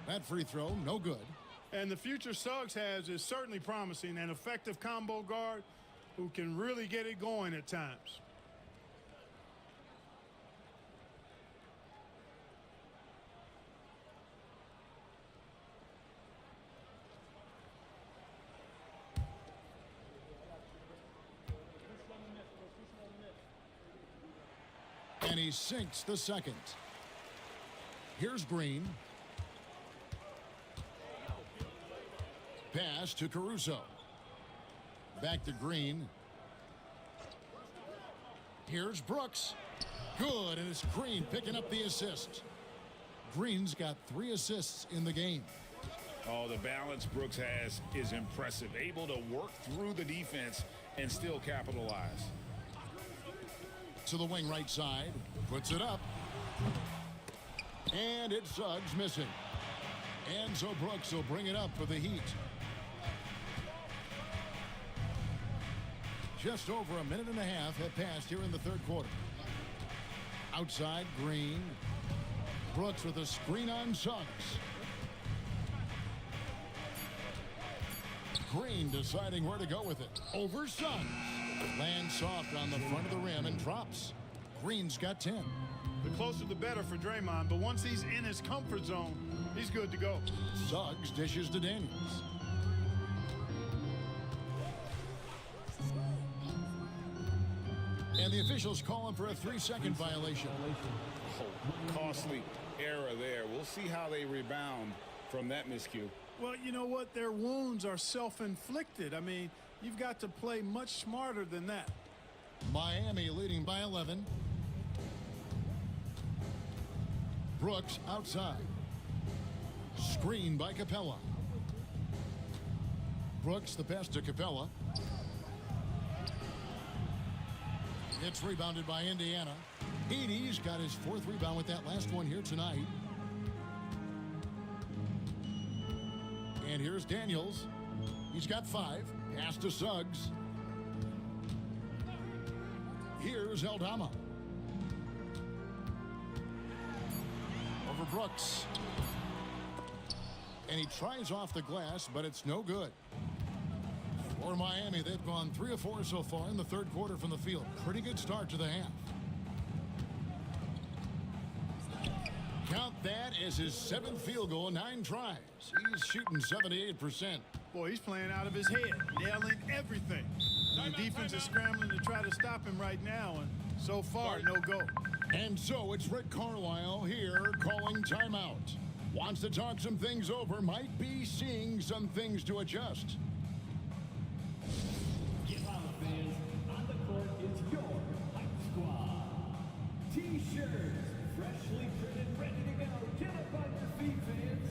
[SPEAKER 1] That free throw, no good.
[SPEAKER 3] And the future Suggs has is certainly promising. An effective combo guard who can really get it going at times.
[SPEAKER 1] And he sinks the second. Here's Green. Pass to Caruso. Back to Green. Here's Brooks. Good, and it's Green picking up the assist. Green's got 3 assists in the game.
[SPEAKER 2] Oh, the balance Brooks has is impressive. Able to work through the defense and still capitalize.
[SPEAKER 1] To the wing right side. Puts it up. And it's Suggs missing. And so Brooks will bring it up for the Heat. Just over a minute and a half have passed here in the third quarter. Outside, Green. Brooks with a screen on Suggs. Green deciding where to go with it. Over Suggs. Lands soft on the front of the rim and drops. Green's got 10.
[SPEAKER 3] The closer the better for Draymond, but once he's in his comfort zone, he's good to go.
[SPEAKER 1] Suggs dishes to Daniels. And the officials calling for a 3-second violation.
[SPEAKER 2] Oh, costly error there. We'll see how they rebound from that miscue.
[SPEAKER 3] Well, you know what? Their wounds are self-inflicted. I mean, you've got to play much smarter than that.
[SPEAKER 1] Miami leading by 11. Brooks outside. Screen by Capella. Brooks the pass to Capella. It's rebounded by Indiana. Edie's got his 4th rebound with that last one here tonight. And here's Daniels. He's got 5. Pass to Suggs. Here's Aldama. Over Brooks. And he tries off the glass, but it's no good. For Miami, they've gone 3 of 4 so far in the third quarter from the field. Pretty good start to the half. Count that as his 7th field goal, 9 tries. He's shooting 78%.
[SPEAKER 3] Boy, he's playing out of his head, nailing everything. And the defense is scrambling to try to stop him right now, and so far, no go.
[SPEAKER 1] And so it's Rick Carlisle here calling timeout. Wants to talk some things over, might be seeing some things to adjust.
[SPEAKER 5] Get on the fans. On the court is your Hype Squad. T-shirts, freshly printed, ready to go. Get up on your feet, fans.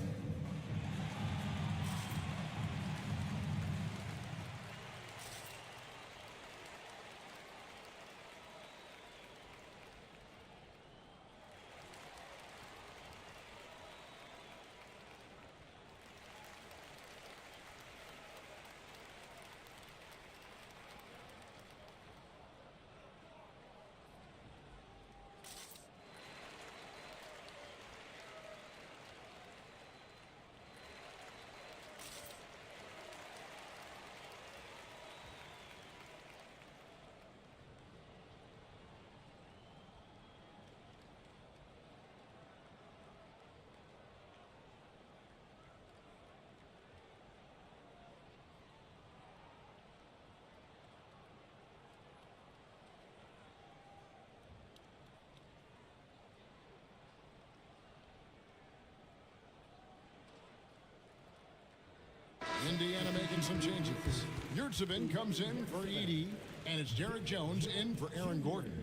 [SPEAKER 1] changes. Yurtsevin comes in for Edie, and it's Derek Jones in for Aaron Gordon.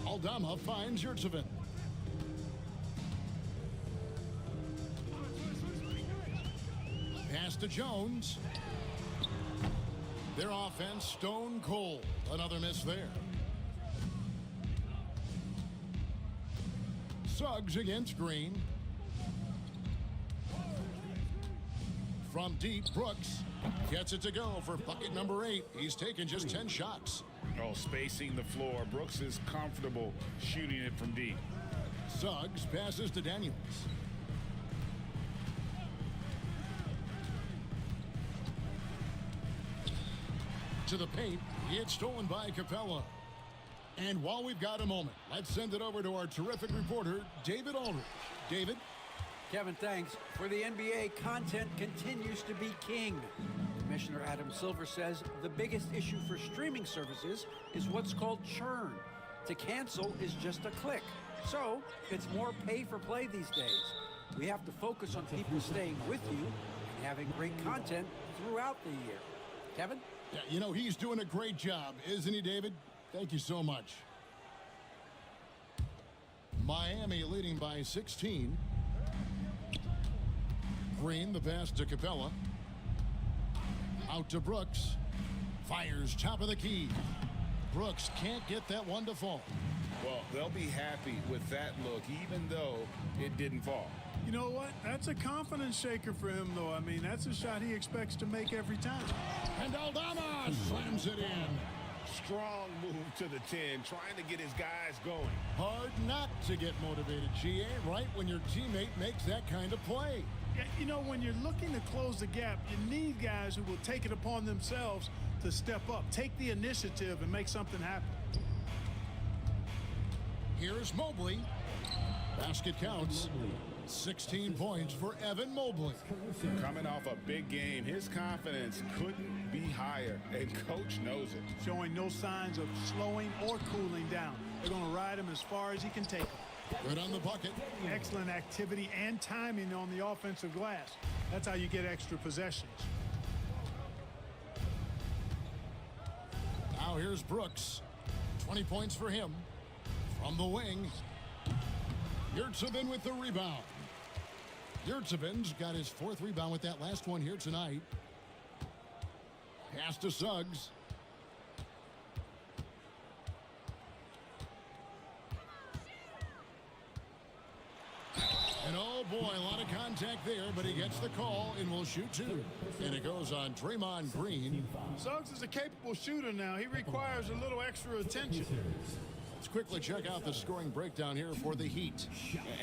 [SPEAKER 1] Aldama finds Yurtsevin. Pass to Jones. Their offense stone cold. Another miss there. Suggs against Green. From deep, Brooks gets it to go for bucket number 8. He's taken just 10 shots.
[SPEAKER 2] Oh, spacing the floor. Brooks is comfortable shooting it from deep.
[SPEAKER 1] Suggs passes to Daniels. To the paint. It's stolen by Capella. And while we've got a moment, let's send it over to our terrific reporter, David Aldridge. David?
[SPEAKER 4] Kevin, thanks. For the NBA, content continues to be king. Commissioner Adam Silver says the biggest issue for streaming services is what's called churn. To cancel is just a click. So it's more pay for play these days. We have to focus on people staying with you and having great content throughout the year. Kevin?
[SPEAKER 1] Yeah, you know, he's doing a great job, isn't he, David? Thank you so much. Miami leading by 16. Green, the pass to Capella. Out to Brooks. Fires top of the key. Brooks can't get that one to fall.
[SPEAKER 2] Well, they'll be happy with that look, even though it didn't fall.
[SPEAKER 3] You know what? That's a confidence shaker for him, though. I mean, that's a shot he expects to make every time.
[SPEAKER 1] And Aldama slams it in.
[SPEAKER 2] Strong move to the 10, trying to get his guys going.
[SPEAKER 1] Hard not to get motivated, GA, right when your teammate makes that kind of play.
[SPEAKER 3] Yeah, you know, when you're looking to close the gap, you need guys who will take it upon themselves to step up, take the initiative, and make something happen.
[SPEAKER 1] Here's Mobley. Basket counts. 16 points for Evan Mobley.
[SPEAKER 2] Coming off a big game, his confidence couldn't be higher, and coach knows it.
[SPEAKER 3] Showing no signs of slowing or cooling down. They're going to ride him as far as he can take him.
[SPEAKER 1] Good on the bucket.
[SPEAKER 3] Excellent activity and timing on the offensive glass. That's how you get extra possessions.
[SPEAKER 1] Now here's Brooks. 20 points for him. From the wing. Yurtsevin with the rebound. Yurtsevin's got his 4th rebound with that last one here tonight. Pass to Suggs. And oh boy, a lot of contact there, but he gets the call and will shoot 2. And it goes on Draymond Green.
[SPEAKER 3] Suggs is a capable shooter now. He requires a little extra attention.
[SPEAKER 1] Let's quickly check out the scoring breakdown here for the Heat.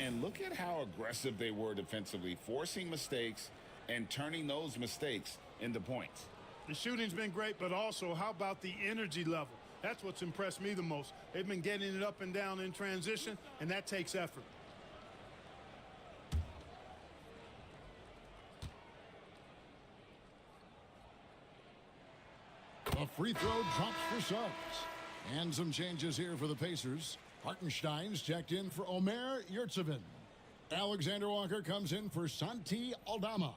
[SPEAKER 2] And look at how aggressive they were defensively, forcing mistakes and turning those mistakes into points.
[SPEAKER 3] The shooting's been great, but also how about the energy level? That's what's impressed me the most. They've been getting it up and down in transition, and that takes effort.
[SPEAKER 1] A free throw drops for Suggs. And some changes here for the Pacers. Hartenstein's checked in for Omer Yurtsevin. Alexander Walker comes in for Santi Aldama.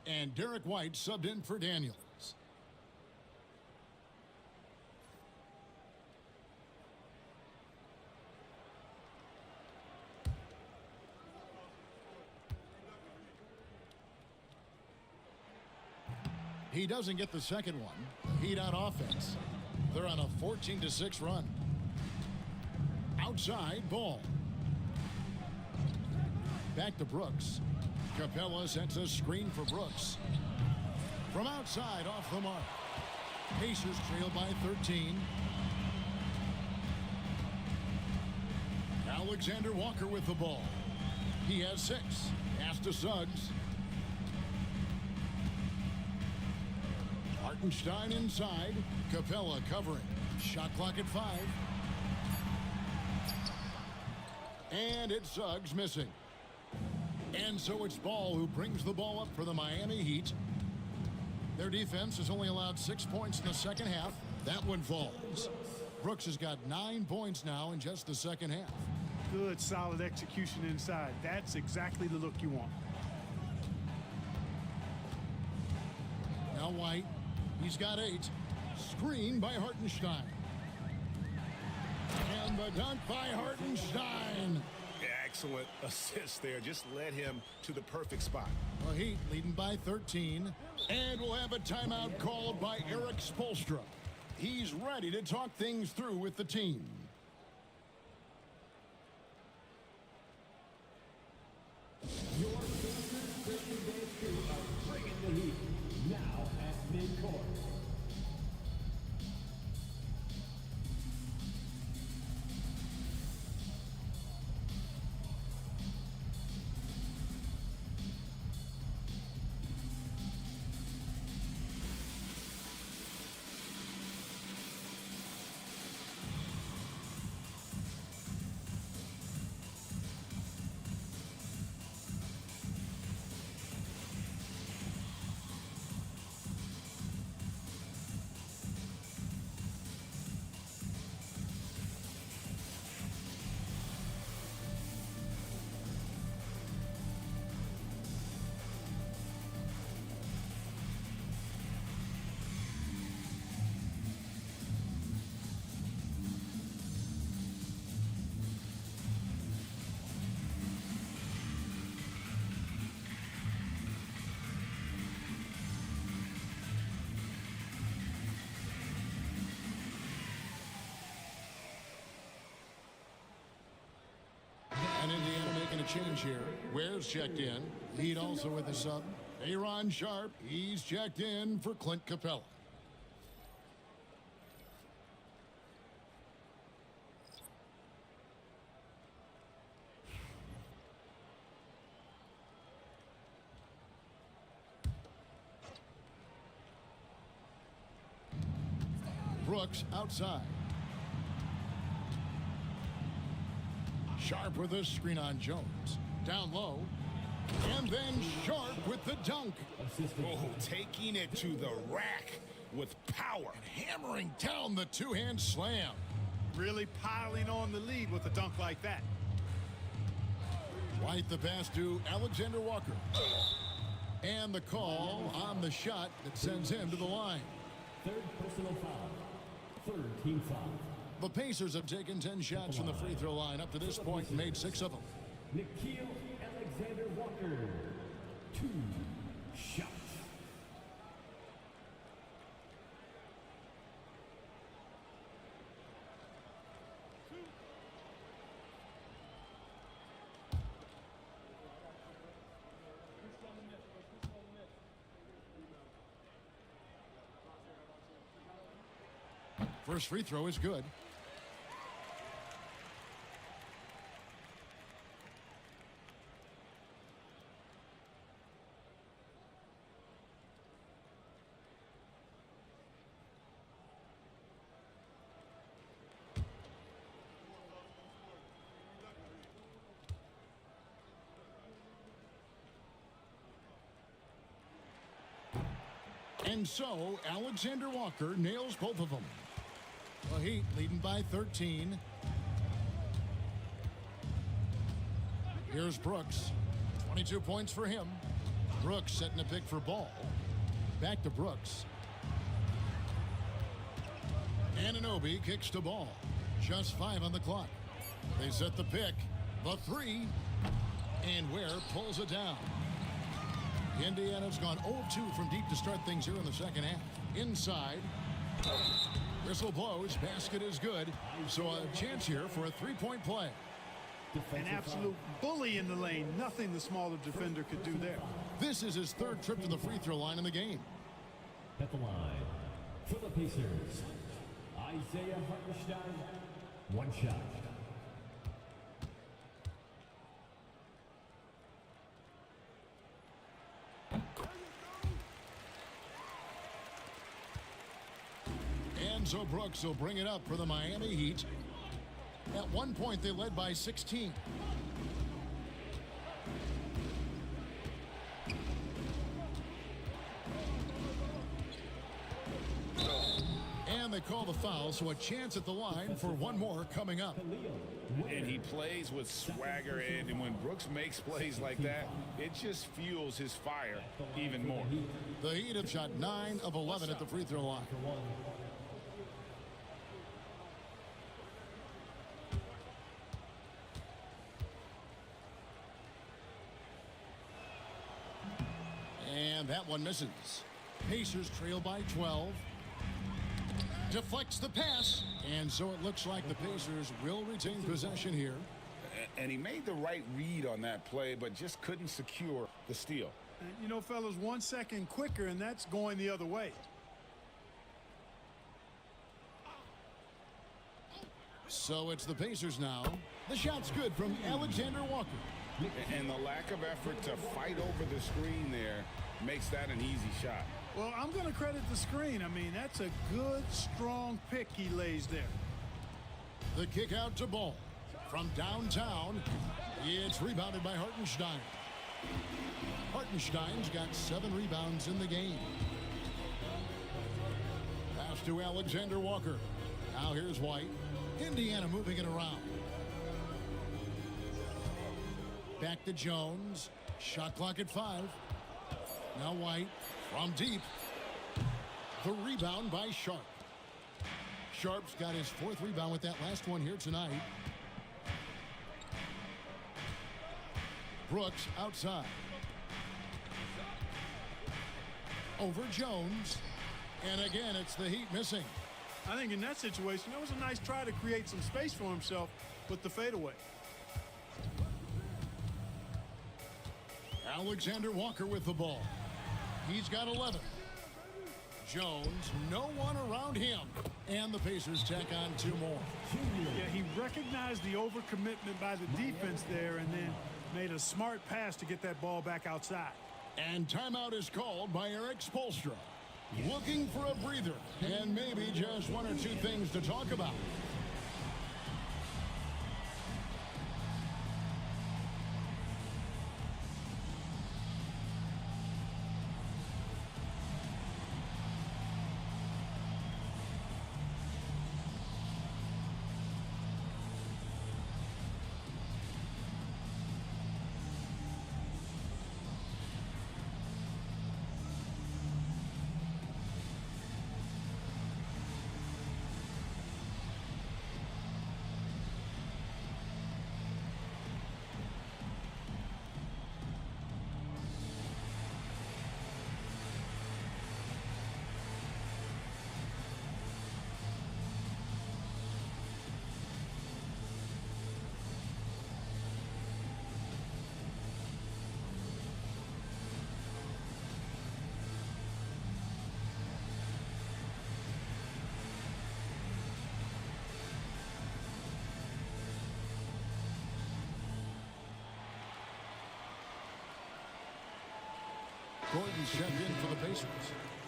[SPEAKER 1] And Derek White subbed in for Daniels. He doesn't get the second one. Heat on offense. They're on a 14-6 run. Outside, ball. Back to Brooks. Capella sets a screen for Brooks. From outside, off the mark. Pacers trail by 13. Alexander Walker with the ball. He has 6. Pass to Suggs. Hartenstein inside. Capella covering. Shot clock at 5. And it's Suggs missing. And so it's Ball who brings the ball up for the Miami Heat. Their defense has only allowed 6 points in the second half. That one falls. Brooks has got 9 points now in just the second half.
[SPEAKER 3] Good, solid execution inside. That's exactly the look you want.
[SPEAKER 1] Now White, he's got 8. Screen by Hartenstein. And the dunk by Hartenstein.
[SPEAKER 6] Excellent assist there. Just led him to the perfect spot.
[SPEAKER 1] The Heat leading by 13. And we'll have a timeout called by Eric Spoelstra. He's ready to talk things through with the team.
[SPEAKER 5] Your Pacers Christian Day crew are bringing the heat. Now at midcourt.
[SPEAKER 1] And Indiana making a change here. Ware's checked in. Heat also with a sub. Aaron Sharp, he's checked in for Clint Capella. Brooks outside. Sharp with a screen on Jones. Down low. And then Sharp with the dunk.
[SPEAKER 2] Oh, taking it to the rack with power.
[SPEAKER 1] And hammering down the two-hand slam.
[SPEAKER 3] Really piling on the lead with a dunk like that.
[SPEAKER 1] White the pass to Alexander Walker. And the call on the shot that sends him to the line.
[SPEAKER 5] Third personal foul. Third team foul.
[SPEAKER 1] The Pacers have taken 10 shots from the free throw line up to this point and made 6 of them.
[SPEAKER 5] Nikhil Alexander Walker. 2 shots.
[SPEAKER 1] First free throw is good. And so Alexander Walker nails both of them. The Heat leading by 13. Here's Brooks. 22 points for him. Brooks setting a pick for Ball. Back to Brooks. Anunoby kicks to Ball. Just 5 on the clock. They set the pick. The 3. And Ware pulls it down. Indiana's gone 0-2 from deep to start things here in the second half. Inside. Whistle blows. Basket is good. So a chance here for a three-point play.
[SPEAKER 3] An absolute bully in the lane. Nothing the smaller defender could do there.
[SPEAKER 1] This is his 3rd trip to the free throw line in the game.
[SPEAKER 5] At the line for the Pacers, Isaiah Hartenstein. 1 shot.
[SPEAKER 1] And so Brooks will bring it up for the Miami Heat. At one point, they led by 16. call the foul, so a chance at the line for one more coming up.
[SPEAKER 2] And he plays with swagger, and when Brooks makes plays like that, it just fuels his fire even more.
[SPEAKER 1] The Heat have shot 9 of 11 at the free throw line. And that one misses. Pacers trail by 12. Deflects the pass. And so it looks like the Pacers will retain possession here.
[SPEAKER 2] And he made the right read on that play, but just couldn't secure the steal.
[SPEAKER 3] And, you know, fellas, 1 second quicker, and that's going the other way.
[SPEAKER 1] So it's the Pacers now. The shot's good from Alexander Walker.
[SPEAKER 2] And the lack of effort to fight over the screen there makes that an easy shot.
[SPEAKER 3] Well, I'm going to credit the screen. I mean, that's a good, strong pick he lays there.
[SPEAKER 1] The kick out to Ball. From downtown, it's rebounded by Hartenstein. Hartenstein's got 7 rebounds in the game. Pass to Alexander Walker. Now here's White. Indiana moving it around. Back to Jones. Shot clock at 5. Now White from deep. The rebound by Sharp. Sharp's got his 4th rebound with that last one here tonight. Brooks outside. Over Jones. And again, it's the Heat missing.
[SPEAKER 3] I think in that situation, that was a nice try to create some space for himself with the fadeaway.
[SPEAKER 1] Alexander Walker with the ball. He's got 11. Jones, no one around him. And the Pacers tack on 2 more.
[SPEAKER 3] Yeah, he recognized the overcommitment by the defense there and then made a smart pass to get that ball back outside.
[SPEAKER 1] And timeout is called by Eric Spoelstra. Looking for a breather and maybe just 1 or 2 things to talk about. Gordon's checked in for the Pacers.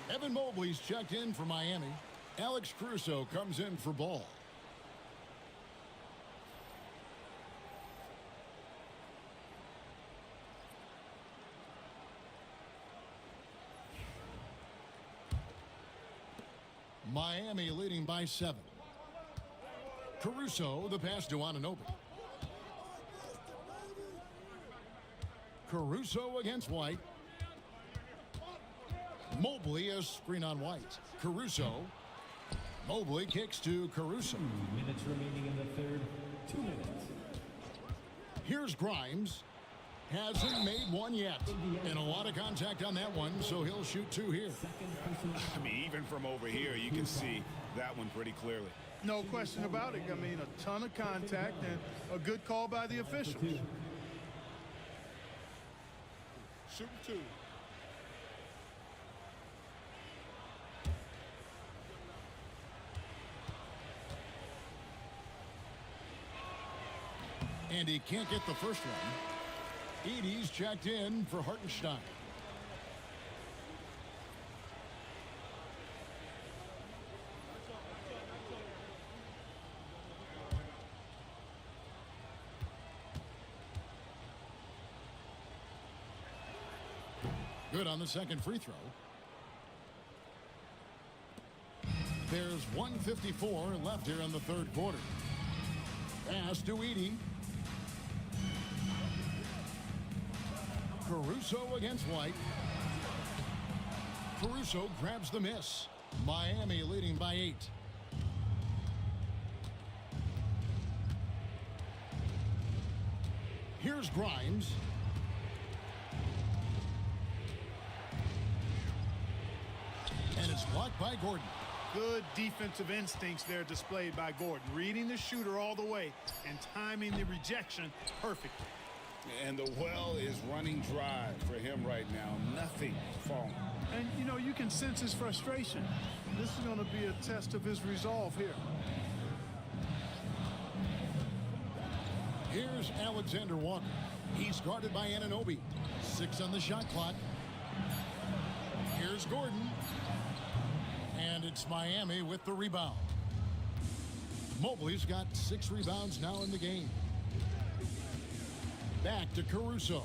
[SPEAKER 1] Evan Mobley's checked in for Miami. Alex Caruso comes in for Ball. Miami leading by 7. Caruso, the pass to Anunoby. Caruso against White. Mobley, a screen on White. Caruso. Mobley kicks to Caruso.
[SPEAKER 5] 2 minutes remaining in the third. 2 minutes.
[SPEAKER 1] Here's Grimes. Hasn't made one yet. And a lot of contact on that one, so he'll shoot 2 here.
[SPEAKER 2] I mean, even from over here, you can see that one pretty clearly.
[SPEAKER 3] No question about it. I mean, a ton of contact and a good call by the officials.
[SPEAKER 7] Shooting 2.
[SPEAKER 1] And he can't get the first one. Edey's checked in for Hartenstein. Good on the second free throw. There's 1:54 left here in the third quarter. Pass to Edie. Caruso against White. Caruso grabs the miss. Miami leading by 8. Here's Grimes. And it's blocked by Gordon.
[SPEAKER 3] Good defensive instincts there displayed by Gordon. Reading the shooter all the way and timing the rejection perfectly.
[SPEAKER 2] And the well is running dry for him right now. Nothing falling.
[SPEAKER 3] And, you know, you can sense his frustration. This is going to be a test of his resolve here.
[SPEAKER 1] Here's Alexander Walker. He's guarded by Anunoby. 6 on the shot clock. Here's Gordon. And it's Miami with the rebound. Mobley's got 6 rebounds now in the game. Back to Caruso.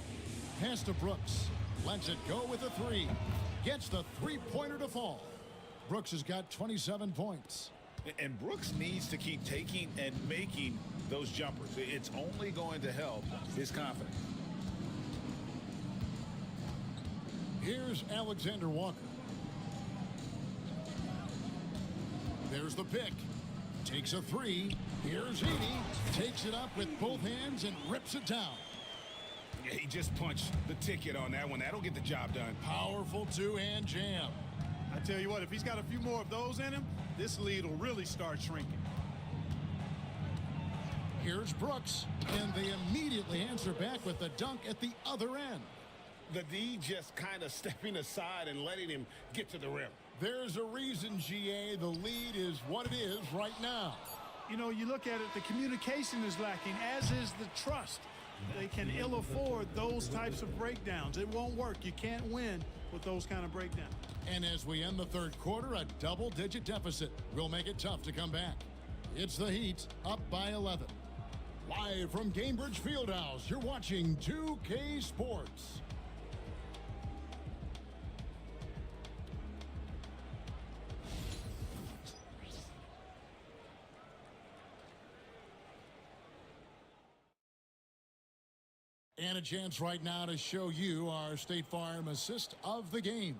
[SPEAKER 1] Pass to Brooks. Lets it go with a 3. Gets the three-pointer to fall. Brooks has got 27 points.
[SPEAKER 2] And Brooks needs to keep taking and making those jumpers. It's only going to help his confidence.
[SPEAKER 1] Here's Alexander Walker. There's the pick. Takes a 3. Here's Edie. Takes it up with both hands and rips it down.
[SPEAKER 2] Yeah, he just punched the ticket on that one. That'll get the job done.
[SPEAKER 1] Powerful two-hand jam.
[SPEAKER 3] I tell you what, if he's got a few more of those in him, this lead will really start shrinking.
[SPEAKER 1] Here's Brooks, and they immediately answer back with the dunk at the other end.
[SPEAKER 6] The D just kind of stepping aside and letting him get to the rim.
[SPEAKER 1] There's a reason, GA, the lead is what it is right now.
[SPEAKER 3] You know, you look at it, the communication is lacking, as is the trust. They can ill afford those types of breakdowns. It won't work. You can't win with those kind of breakdowns.
[SPEAKER 1] And as we end the third quarter, a double-digit deficit will make it tough to come back. It's the Heat, up by 11. Live from Gainbridge Fieldhouse, you're watching 2K Sports. And a chance right now to show you our State Farm assist of the game.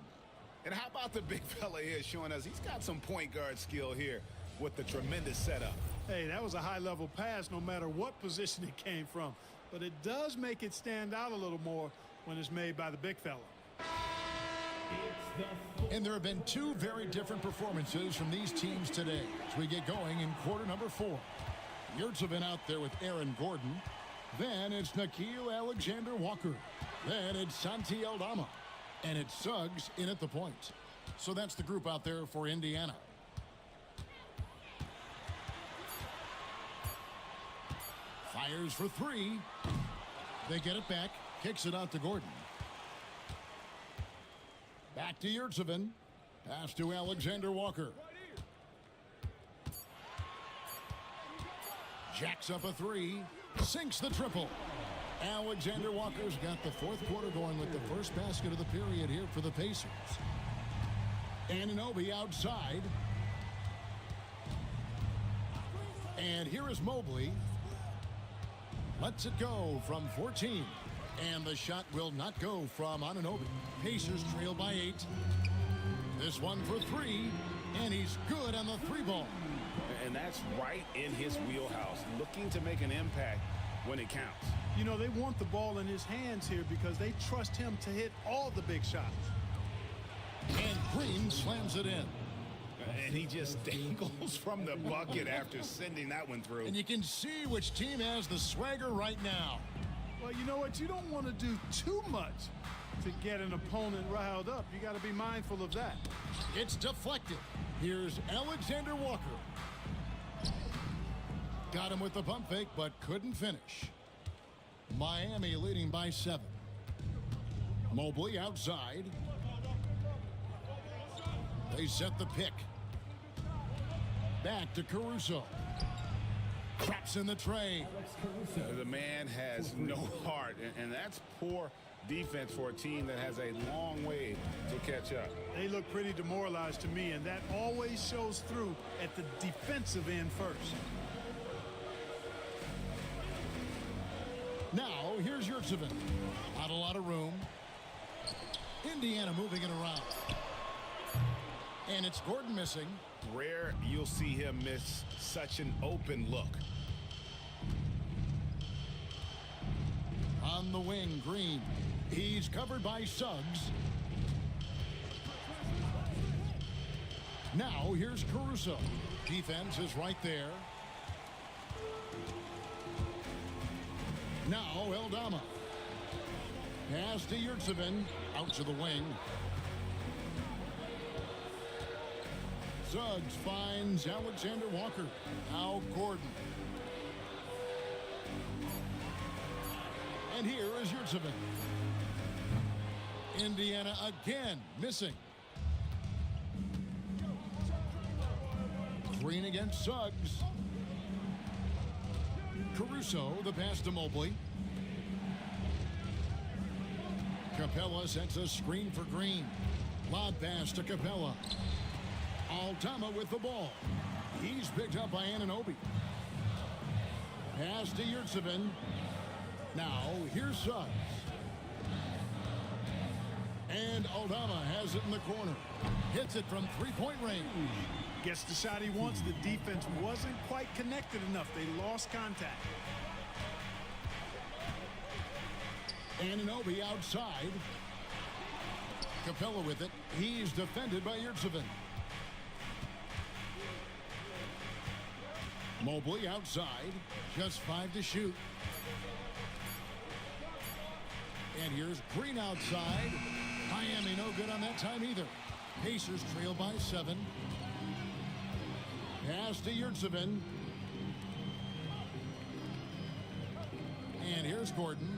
[SPEAKER 2] And how about the big fella here showing us he's got some point guard skill here with the tremendous setup.
[SPEAKER 3] Hey, that was a high-level pass no matter what position it came from. But it does make it stand out a little more when it's made by the big fella.
[SPEAKER 1] And there have been 2 very different performances from these teams today as we get going in quarter number 4. Yurts have been out there with Aaron Gordon. Then it's Nickeil Alexander-Walker. Then it's Santi Aldama. And it's Suggs in at the point. So that's the group out there for Indiana. Fires for 3. They get it back. Kicks it out to Gordon. Back to Yurtseven. Pass to Alexander Walker. Jacks up a 3. Sinks the triple. Alexander Walker's got the fourth quarter going with the first basket of the period here for the Pacers. Anunoby outside. And here is Mobley. Lets it go from 14. And the shot will not go from Anunoby. Pacers trail by 8. This one for 3. And he's good on the 3-ball.
[SPEAKER 6] And that's right in his wheelhouse, looking to make an impact when it counts.
[SPEAKER 3] You know, they want the ball in his hands here because they trust him to hit all the big shots.
[SPEAKER 1] And Green slams it in.
[SPEAKER 2] And he just dangles from the bucket after sending that one through.
[SPEAKER 1] And you can see which team has the swagger right now.
[SPEAKER 3] Well, you know what? You don't want to do too much to get an opponent riled up. You got to be mindful of that.
[SPEAKER 1] It's deflected. Here's Alexander Walker. Got him with the pump fake, but couldn't finish. Miami leading by 7. Mobley outside. They set the pick. Back to Caruso. Traps in the tray.
[SPEAKER 2] The man has no heart, and that's poor defense for a team that has a long way to catch up.
[SPEAKER 3] They look pretty demoralized to me, and that always shows through at the defensive end first.
[SPEAKER 1] Now, here's Yurtsevin. Not a lot of room. Indiana moving it around. And it's Gordon missing.
[SPEAKER 2] Rare you'll see him miss such an open look.
[SPEAKER 1] On the wing, Green. He's covered by Suggs. Now, here's Caruso. Defense is right there. Now, Eldama. Pass to Yurtsevin. Out to the wing. Suggs finds Alexander Walker. Now Gordon. And here is Yurtsevin. Indiana again missing. Green against Suggs. Caruso, the pass to Mobley. Capella sets a screen for Green. Lob pass to Capella. Aldama with the ball. He's picked up by Anunoby. Pass to Yurtsevin. Now, here's Suggs. And Aldama has it in the corner. Hits it from three-point range.
[SPEAKER 3] Gets the shot he wants. The defense wasn't quite connected enough. They lost contact.
[SPEAKER 1] Anunoby outside. Capella with it. He's defended by Yurtsevin. Mobley outside. Just 5 to shoot. And here's Green outside. Miami no good on that time either. Pacers trail by 7. Pass to Yurtsevin. And here's Gordon.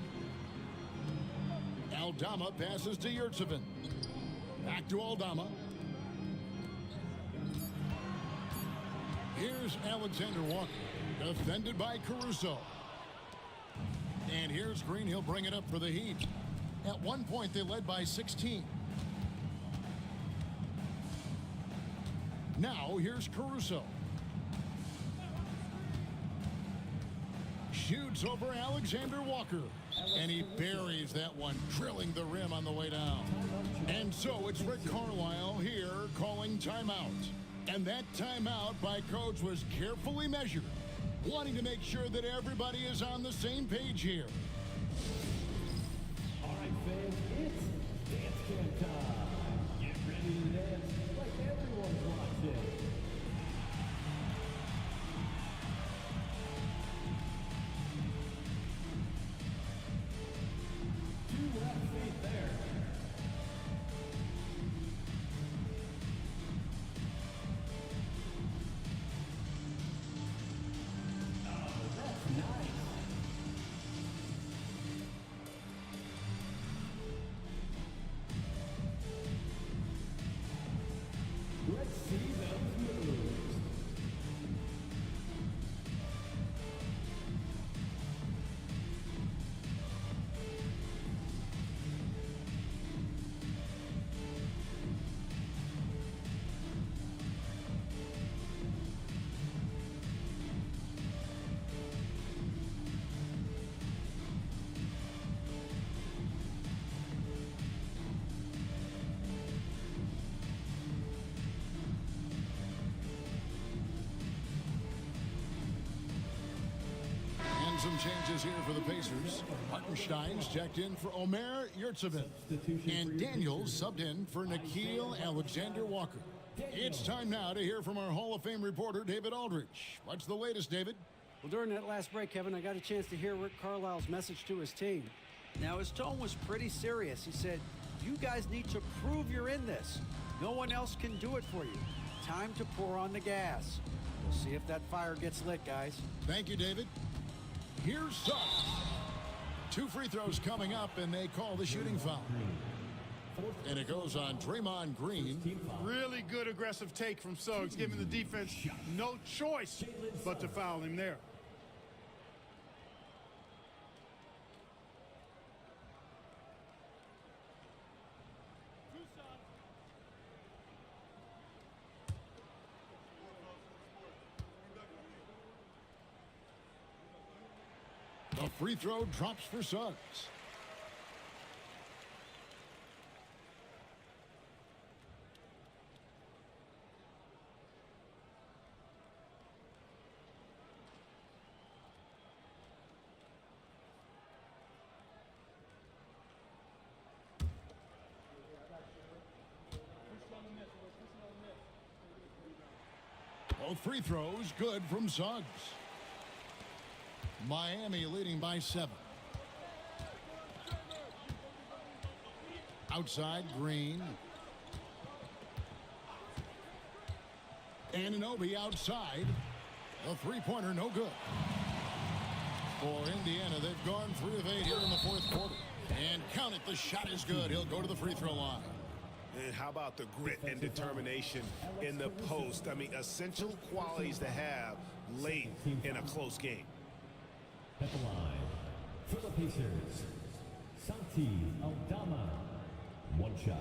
[SPEAKER 1] Aldama passes to Yurtsevin. Back to Aldama. Here's Alexander Walker. Defended by Caruso. And here's Green. He'll bring it up for the Heat. At one point, they led by 16. Now, here's Caruso. Shoots over Alexander Walker. And he buries that one, drilling the rim on the way down. And so it's Rick Carlisle here calling timeout. And that timeout by coach was carefully measured, wanting to make sure that everybody is on the same page here.
[SPEAKER 5] All right, fans, it's dance camp time. Get ready to dance like everyone's watching. Two left feet there. Oh, that's nice. Let's see those moves.
[SPEAKER 1] And some changes here for the Pacers. Hartenstein's checked in for Omer Yurtsevin. And Daniels subbed in for Nickeil Alexander Walker. It's time now to hear from our Hall of Fame reporter, David Aldridge. What's the latest, David?
[SPEAKER 4] Well, during that last break, Kevin, I got a chance to hear Rick Carlisle's message to his team. Now, his tone was pretty serious. He said, you guys need to prove you're in this. No one else can do it for you. Time to pour on the gas. We'll see if that fire gets lit, guys.
[SPEAKER 1] Thank you, David. Here's Suggs. 2 free throws coming up, and they call the shooting foul. And it goes on Draymond Green.
[SPEAKER 3] Really good aggressive take from Suggs, giving the defense no choice but to foul him there.
[SPEAKER 1] free throw drops for Suggs. Both free throws good from Suggs. Miami leading by 7. Outside, Green. Anunoby outside. The three-pointer, no good. For Indiana, they've gone 3 of 8 here in the fourth quarter. And count it, the shot is good. He'll go to the free throw line.
[SPEAKER 6] And how about the grit and determination in the post? I mean, essential qualities to have late in a close game.
[SPEAKER 5] At the line, for the Pacers, Santi Aldama. One shot.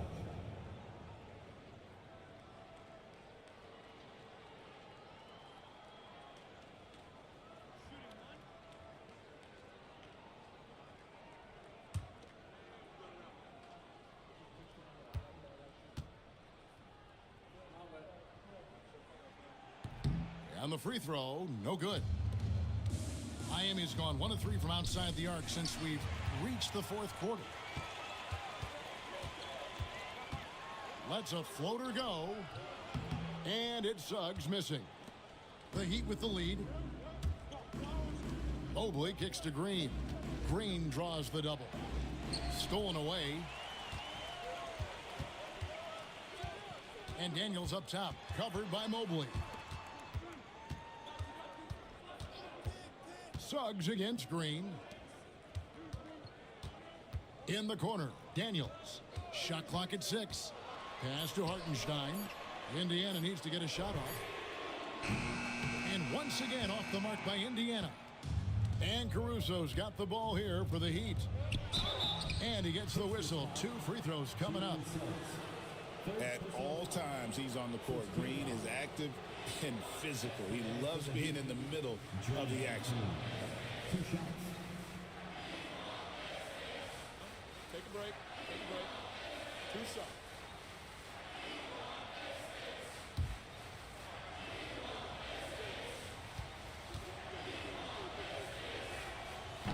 [SPEAKER 1] And the free throw, no good. Miami's gone 1 of 3 from outside the arc since we've reached the fourth quarter. Lets a floater go. And it's Suggs missing. The Heat with the lead. Mobley kicks to Green. Green draws the double. Stolen away. And Daniels up top, covered by Mobley. Suggs against Green. In the corner, Daniels. Shot clock at 6. Pass to Hartenstein. Indiana needs to get a shot off. And once again off the mark by Indiana. And Caruso's got the ball here for the Heat. And he gets the whistle. 2 free throws coming up.
[SPEAKER 2] At all times he's on the court. Green is active and physical. He loves being in the middle of the action.
[SPEAKER 5] 2 shots.
[SPEAKER 7] Take a break. Take a break. 2 shots.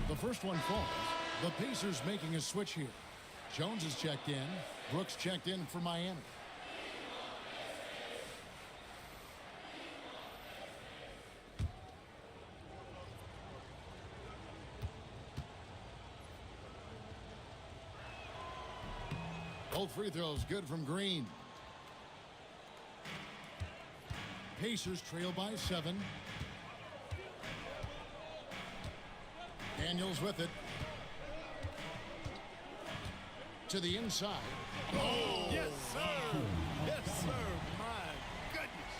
[SPEAKER 1] The first one falls. The Pacers making a switch here. Jones is checked in. Brooks checked in for Miami. Both free throws good from Green. Pacers trail by 7. Daniels with it. To the inside.
[SPEAKER 3] Oh, yes, sir. Yes, sir. My goodness.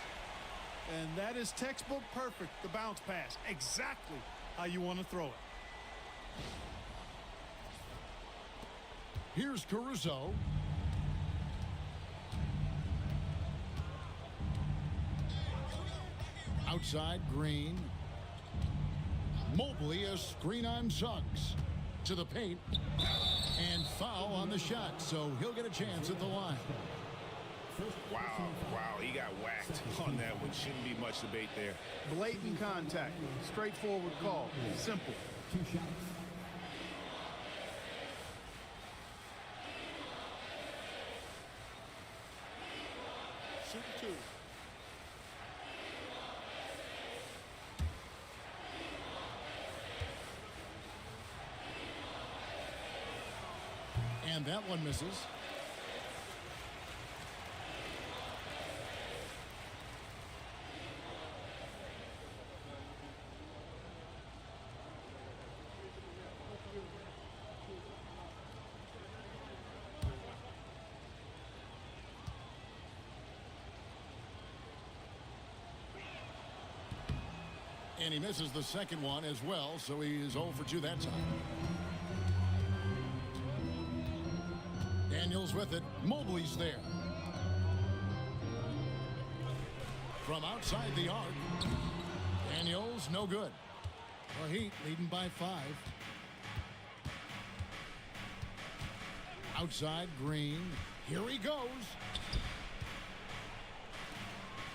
[SPEAKER 3] And that is textbook perfect, the bounce pass. Exactly how you want to throw it.
[SPEAKER 1] Here's Caruso. Outside, Green. Mobley, a screen on Suggs. To the paint. And foul on the shot, so he'll get a chance at the line.
[SPEAKER 6] Wow, he got whacked on that one. Shouldn't be much debate there.
[SPEAKER 3] Blatant contact. Straightforward call. Simple.
[SPEAKER 5] 2 shots.
[SPEAKER 7] Shoot 2.
[SPEAKER 1] And that one misses. And he misses the second one as well, so he is 0 for 2 that time. Daniels with it. Mobley's there. From outside the arc. Daniels, no good. The Heat leading by 5. Outside Green. Here he goes.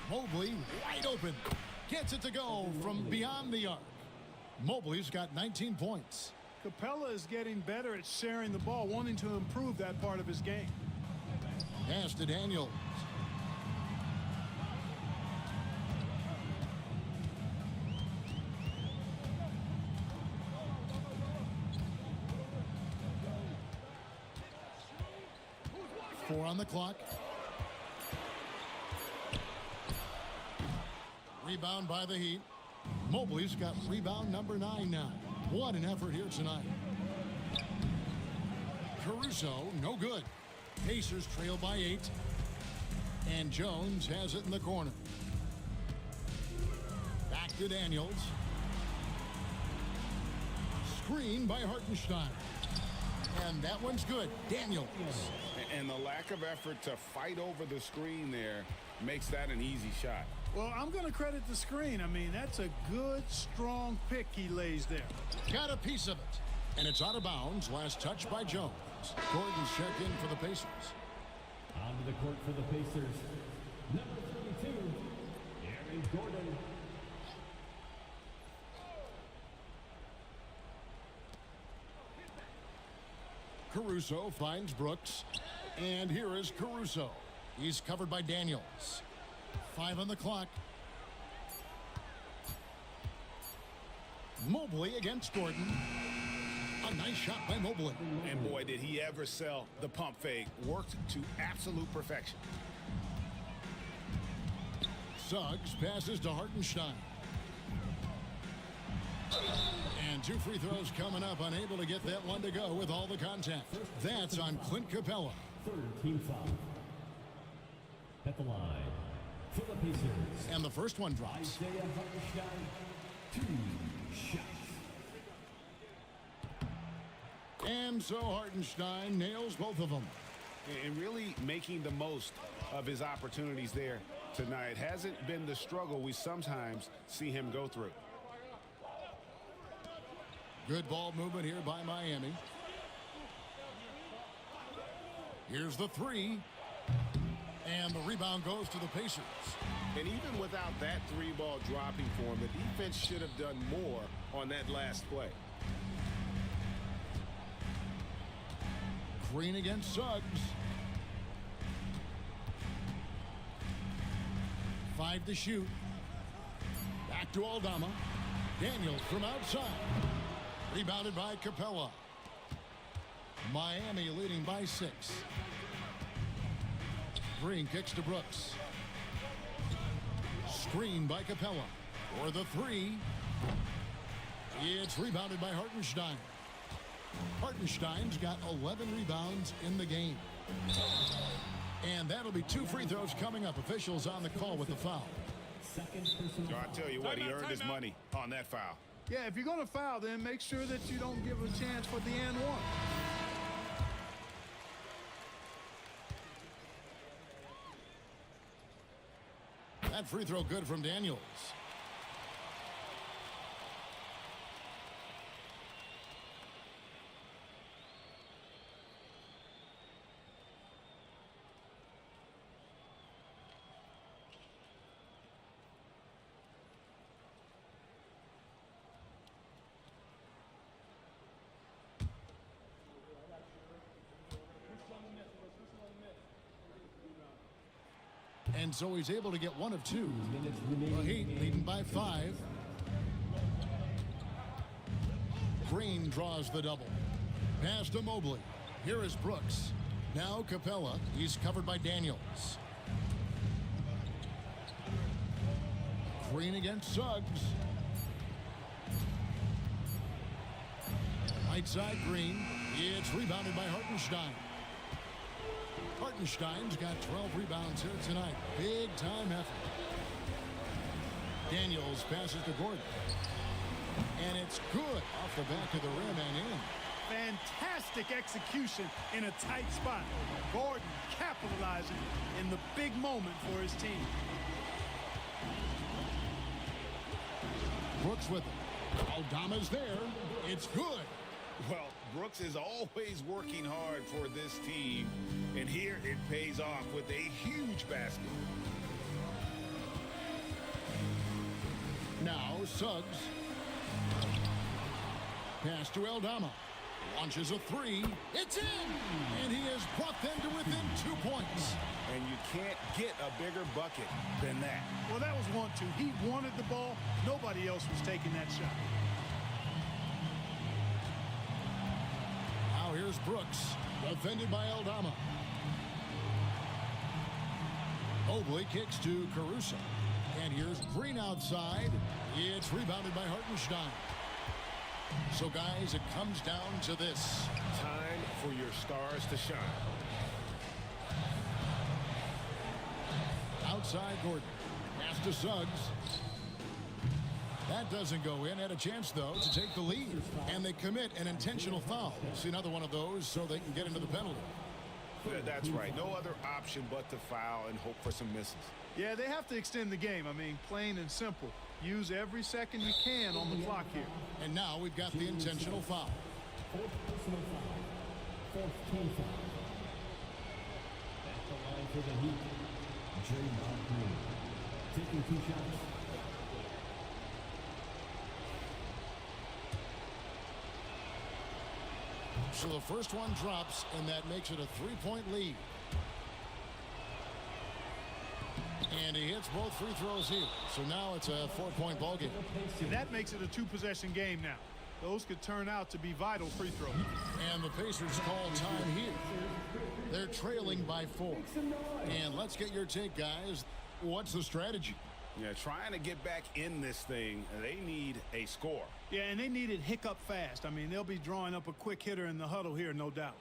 [SPEAKER 1] Mobley wide open. Gets it to go from beyond the arc. Mobley's got 19 points.
[SPEAKER 3] Capella is getting better at sharing the ball, wanting to improve that part of his game.
[SPEAKER 1] Pass to Daniels. Four on the clock. Rebound by the Heat. Mobley's got rebound number 9 now. What an effort here tonight. Caruso, no good. Pacers trail by 8. And Jones has it in the corner. Back to Daniels. Screen by Hartenstein. And that one's good. Daniels.
[SPEAKER 2] And the lack of effort to fight over the screen there makes that an easy shot.
[SPEAKER 3] Well, I'm going to credit the screen. I mean, that's a good, strong pick he lays there.
[SPEAKER 1] Got a piece of it. And it's out of bounds. Last touch by Jones. Gordon's check in for the Pacers.
[SPEAKER 5] Onto the court for the Pacers. Number 32, Aaron Gordon.
[SPEAKER 1] Caruso finds Brooks. And here is Caruso. He's covered by Daniels. 5 on the clock. Mobley against Gordon. A nice shot by Mobley.
[SPEAKER 2] And boy, did he ever sell the pump fake. Worked to absolute perfection.
[SPEAKER 1] Suggs passes to Hartenstein. And 2 free throws coming up. Unable to get that one to go with all the contact. That's on Clint Capella.
[SPEAKER 5] Third team foul. At the line for the Pacers.
[SPEAKER 1] And the first one drops.
[SPEAKER 5] Isaiah Hartenstein, 2 shots.
[SPEAKER 1] And so Hartenstein nails both of them.
[SPEAKER 6] And really making the most of his opportunities there tonight. Hasn't been the struggle we sometimes see him go through.
[SPEAKER 1] Good ball movement here by Miami. Here's the 3. And the rebound goes to the Pacers.
[SPEAKER 6] And even without that 3-ball dropping for him, the defense should have done more on that last play.
[SPEAKER 1] Green against Suggs. 5 to shoot. Back to Aldama. Daniels from outside. Rebounded by Capella. Miami leading by 6. Green kicks to Brooks. Screen by Capella. For the 3. It's rebounded by Hartenstein. Hartenstein's got 11 rebounds in the game. And that'll be 2 free throws coming up. Officials on the call with the foul.
[SPEAKER 6] I tell you what, he earned his money on that foul.
[SPEAKER 3] Yeah, if you're going to foul, then make sure that you don't give a chance for the and one.
[SPEAKER 1] That free throw good from Daniels. And so he's able to get 1 of 2. The Heat leading by 5. Green draws the double. Pass to Mobley. Here is Brooks. Now Capella. He's covered by Daniels. Green against Suggs. Right side Green. It's rebounded by Hartenstein. Hartenstein's got 12 rebounds here tonight. Big time effort. Daniels passes to Gordon. And it's good off the back of the rim and in.
[SPEAKER 3] Fantastic execution in a tight spot. Gordon capitalizing in the big moment for his team.
[SPEAKER 1] Brooks with it. Aldama's there. It's good.
[SPEAKER 6] Well,
[SPEAKER 2] Brooks is always working hard for this team, and here it pays off with a huge basket.
[SPEAKER 1] Now Suggs. Pass to Aldama. Launches a three. It's in! And he has brought them to within 2 points.
[SPEAKER 6] And you can't get a bigger bucket than that.
[SPEAKER 3] Well, that was 1-2. He wanted the ball. Nobody else was taking that shot.
[SPEAKER 1] Now here's Brooks, defended by Aldama. Mobley kicks to Caruso. And here's Green outside. It's rebounded by Hartenstein. So, guys, it comes down to this.
[SPEAKER 6] Time for your stars to shine.
[SPEAKER 1] Outside Gordon. Pass to Suggs. That doesn't go in. Had a chance, though, to take the lead. And they commit an intentional foul. See another one of those so they can get into the penalty.
[SPEAKER 6] That's right. No other option but to foul and hope for some misses.
[SPEAKER 3] Yeah, they have to extend the game. I mean, plain and simple. Use every second you can on the clock here.
[SPEAKER 1] And now we've got the intentional foul.
[SPEAKER 5] Fourth personal foul. Fourth team foul. At the line for the Heat, Draymond Green. Taking 2 shots.
[SPEAKER 1] So the first one drops, and that makes it a 3-point lead. And he hits both free throws here. So now it's a 4-point ball game.
[SPEAKER 3] And that makes it a 2-possession game now. Those could turn out to be vital free throws.
[SPEAKER 1] And the Pacers call time here. They're trailing by 4. And let's get your take, guys. What's the strategy?
[SPEAKER 6] Yeah, trying to get back in this thing, they need a score.
[SPEAKER 3] Yeah, and they need it hiccup fast. I mean, they'll be drawing up a quick hitter in the huddle here, no doubt.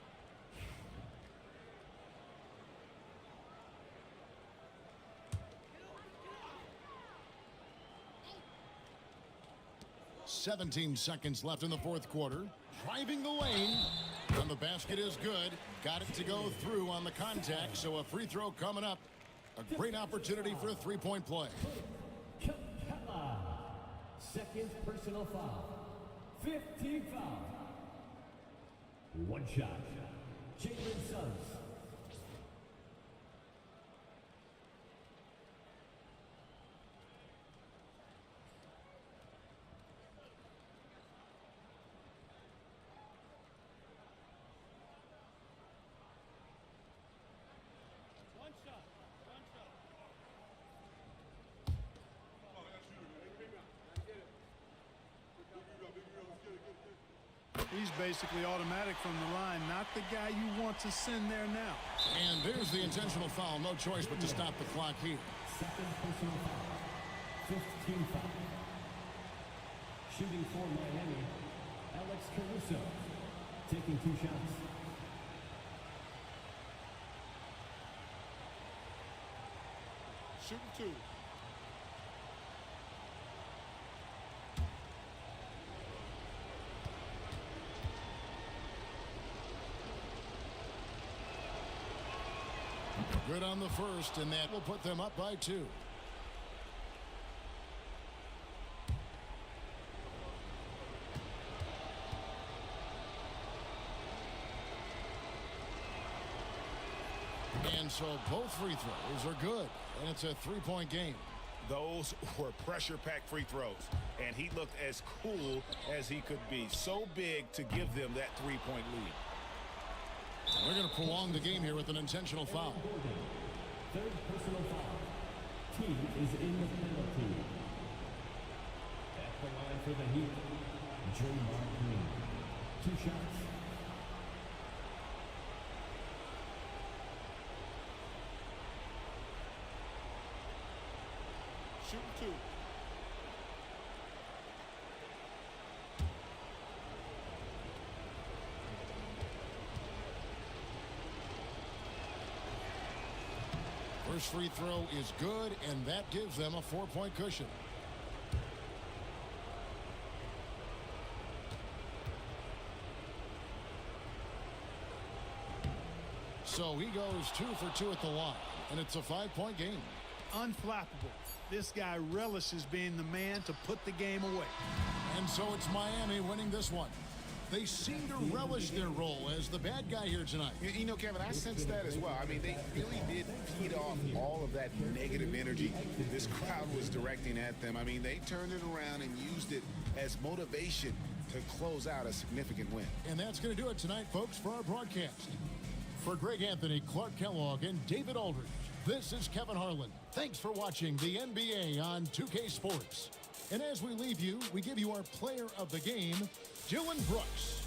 [SPEAKER 1] "17 seconds left in the fourth quarter. Driving the lane. And the basket is good. Got it to go through on the contact, so a free throw coming up. A great opportunity for a 3-point play.
[SPEAKER 5] Capella. Second personal foul. 15 foul. 1 shot. Jalen Suggs.
[SPEAKER 3] He's basically automatic from the line, not the guy you want to send there now.
[SPEAKER 1] And there's the intentional foul. No choice but to stop the clock here.
[SPEAKER 5] Second personal foul. 15 foul. Shooting for Miami, Alex Caruso. Taking 2 shots.
[SPEAKER 7] Shooting 2.
[SPEAKER 1] Good on the first, and that will put them up by 2. And so both free throws are good, and it's a 3-point game.
[SPEAKER 6] Those were pressure-packed free throws, and he looked as cool as he could be. So big to give them that 3-point lead.
[SPEAKER 1] They're going to prolong the game here with an intentional foul.
[SPEAKER 5] Third personal foul. Team is in the penalty. At the line for the Heat, Draymond Green. 2 shots.
[SPEAKER 7] Shooting 2.
[SPEAKER 1] First free throw is good, and that gives them a 4-point cushion. So he goes 2 for 2 at the line, and it's a 5-point game.
[SPEAKER 3] Unflappable. This guy relishes being the man to put the game away.
[SPEAKER 1] And so it's Miami winning this one. They seem to relish their role as the bad guy here tonight.
[SPEAKER 2] You know, Kevin, I sense that as well. I mean, they really did feed off all of that negative energy this crowd was directing at them. I mean, they turned it around and used it as motivation to close out a significant win.
[SPEAKER 1] And that's going to do it tonight, folks, for our broadcast. For Greg Anthony, Clark Kellogg, and David Aldridge, this is Kevin Harlan. Thanks for watching the NBA on 2K Sports. And as we leave you, we give you our player of the game, Dillon Brooks.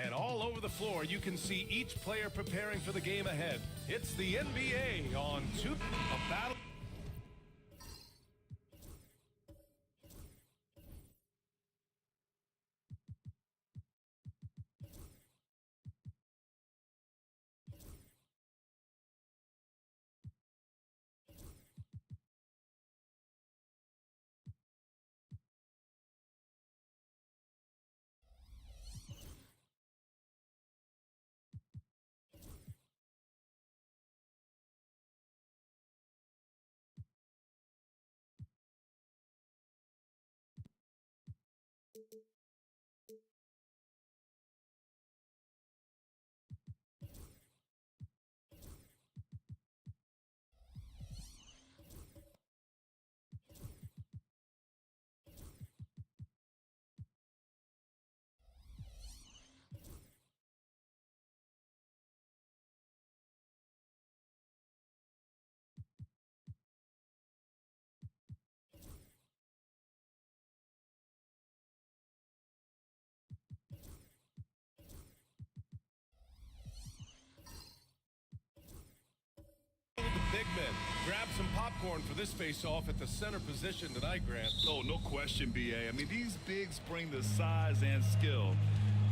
[SPEAKER 9] And all over the floor, you can see each player preparing for the game ahead. It's the NBA on a battle. Big men. Grab some popcorn for this face-off at the center position tonight, Grant.
[SPEAKER 10] Oh, no question, B.A. I mean, these bigs bring the size and skill.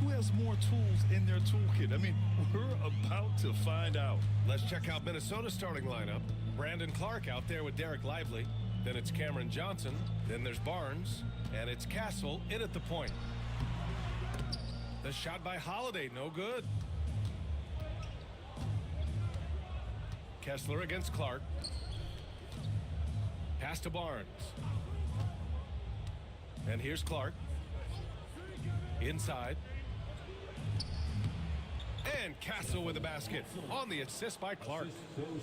[SPEAKER 10] Who has more tools in their toolkit? I mean, we're about to find out.
[SPEAKER 9] Let's check out Minnesota's starting lineup. Brandon Clark out there with Derek Lively. Then it's Cameron Johnson. Then there's Barnes. And it's Castle in at the point. The shot by Holiday, no good. Kessler against Clark. Pass to Barnes. And here's Clark. Inside. And Castle with the basket on the assist by Clark.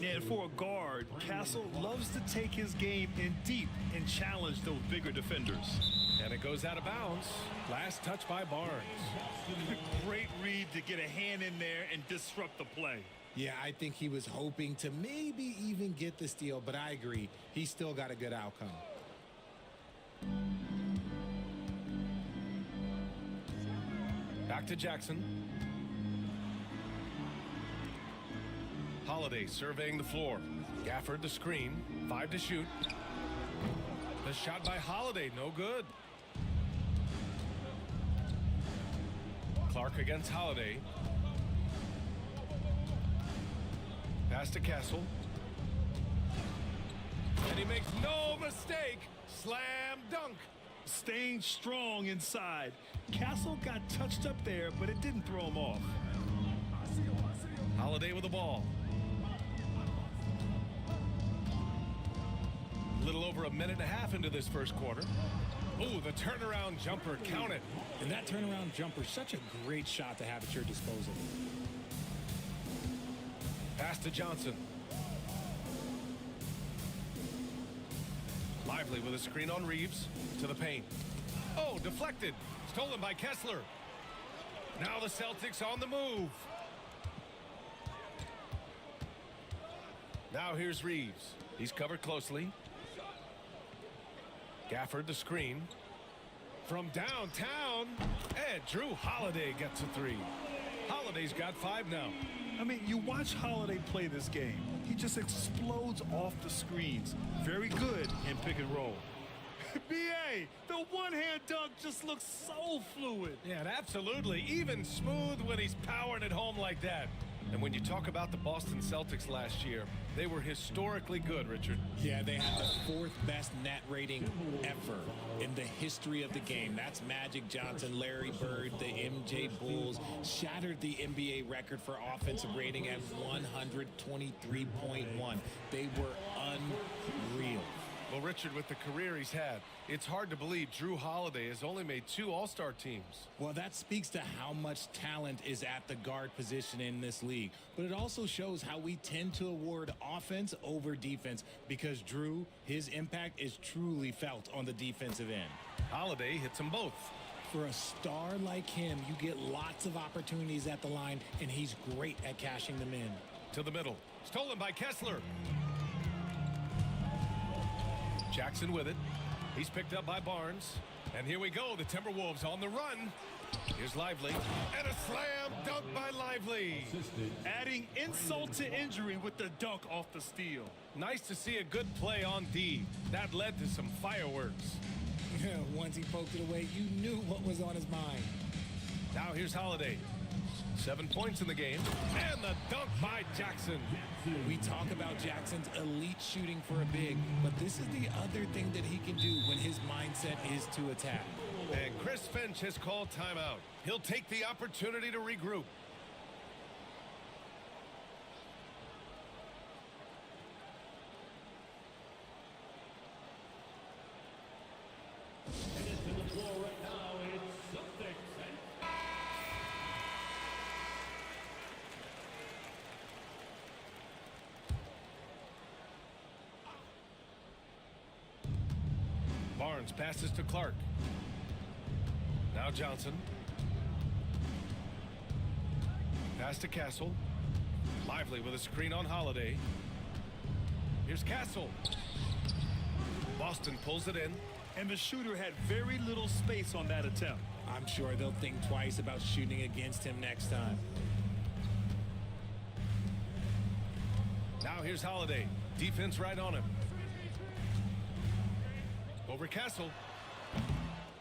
[SPEAKER 10] And for a guard, Castle loves to take his game in deep and challenge those bigger defenders.
[SPEAKER 9] And it goes out of bounds. Last touch by Barnes.
[SPEAKER 10] Great read to get a hand in there and disrupt the play.
[SPEAKER 11] Yeah, I think he was hoping to maybe even get the steal, but I agree. He still got a good outcome.
[SPEAKER 9] Back to Jackson. Holiday surveying the floor. Gafford the screen. 5 to shoot. The shot by Holiday, no good. Clark against Holiday. Pass to Castle. And he makes no mistake. Slam dunk.
[SPEAKER 10] Staying strong inside. Castle got touched up there, but it didn't throw him off.
[SPEAKER 9] Holiday with the ball. A little over a minute and a half into this first quarter. Oh, the turnaround jumper, count it.
[SPEAKER 11] And that turnaround jumper, such a great shot to have at your disposal.
[SPEAKER 9] Pass to Johnson. Lively with a screen on Reeves. To the paint. Oh, deflected. Stolen by Kessler. Now the Celtics on the move. Now here's Reeves. He's covered closely. Gafford the screen. From downtown. And Drew Holiday gets a three. Holiday's got 5 now.
[SPEAKER 10] I mean, you watch Holiday play this game. He just explodes off the screens. Very good in pick and roll. B.A., the one-hand dunk just looks so fluid.
[SPEAKER 9] Yeah, absolutely. Even smooth when he's powering it home like that. And when you talk about the Boston Celtics last year, they were historically good, Richard.
[SPEAKER 11] Yeah, they had the 4th best net rating ever in the history of the game. That's Magic Johnson, Larry Bird, the MJ Bulls, shattered the NBA record for offensive rating at 123.1. They were unreal.
[SPEAKER 9] Well, Richard, with the career he's had, it's hard to believe Drew Holiday has only made 2 All-Star teams.
[SPEAKER 11] Well, that speaks to how much talent is at the guard position in this league. But it also shows how we tend to award offense over defense because Drew, his impact is truly felt on the defensive end.
[SPEAKER 9] Holiday hits them both.
[SPEAKER 11] For a star like him, you get lots of opportunities at the line, and he's great at cashing them in.
[SPEAKER 9] To the middle. Stolen by Kessler. Jackson with it. He's picked up by Barnes. And here we go. The Timberwolves on the run. Here's Lively. And a slam dunk by Lively.
[SPEAKER 10] Adding insult to injury with the dunk off the steal.
[SPEAKER 9] Nice to see a good play on D. That led to some fireworks.
[SPEAKER 11] Once he poked it away, you knew what was on his mind.
[SPEAKER 9] Now here's Holiday. 7 points in the game. And the dunk by Jackson.
[SPEAKER 11] We talk about Jackson's elite shooting for a big, but this is the other thing that he can do when his mindset is to attack.
[SPEAKER 9] And Chris Finch has called timeout. He'll take the opportunity to regroup. Barnes passes to Clark. Now Johnson. Pass to Castle. Lively with a screen on Holiday. Here's Castle. Boston pulls it in.
[SPEAKER 10] And the shooter had very little space on that attempt.
[SPEAKER 11] I'm sure they'll think twice about shooting against him next time.
[SPEAKER 9] Now here's Holiday. Defense right on him. Over Castle.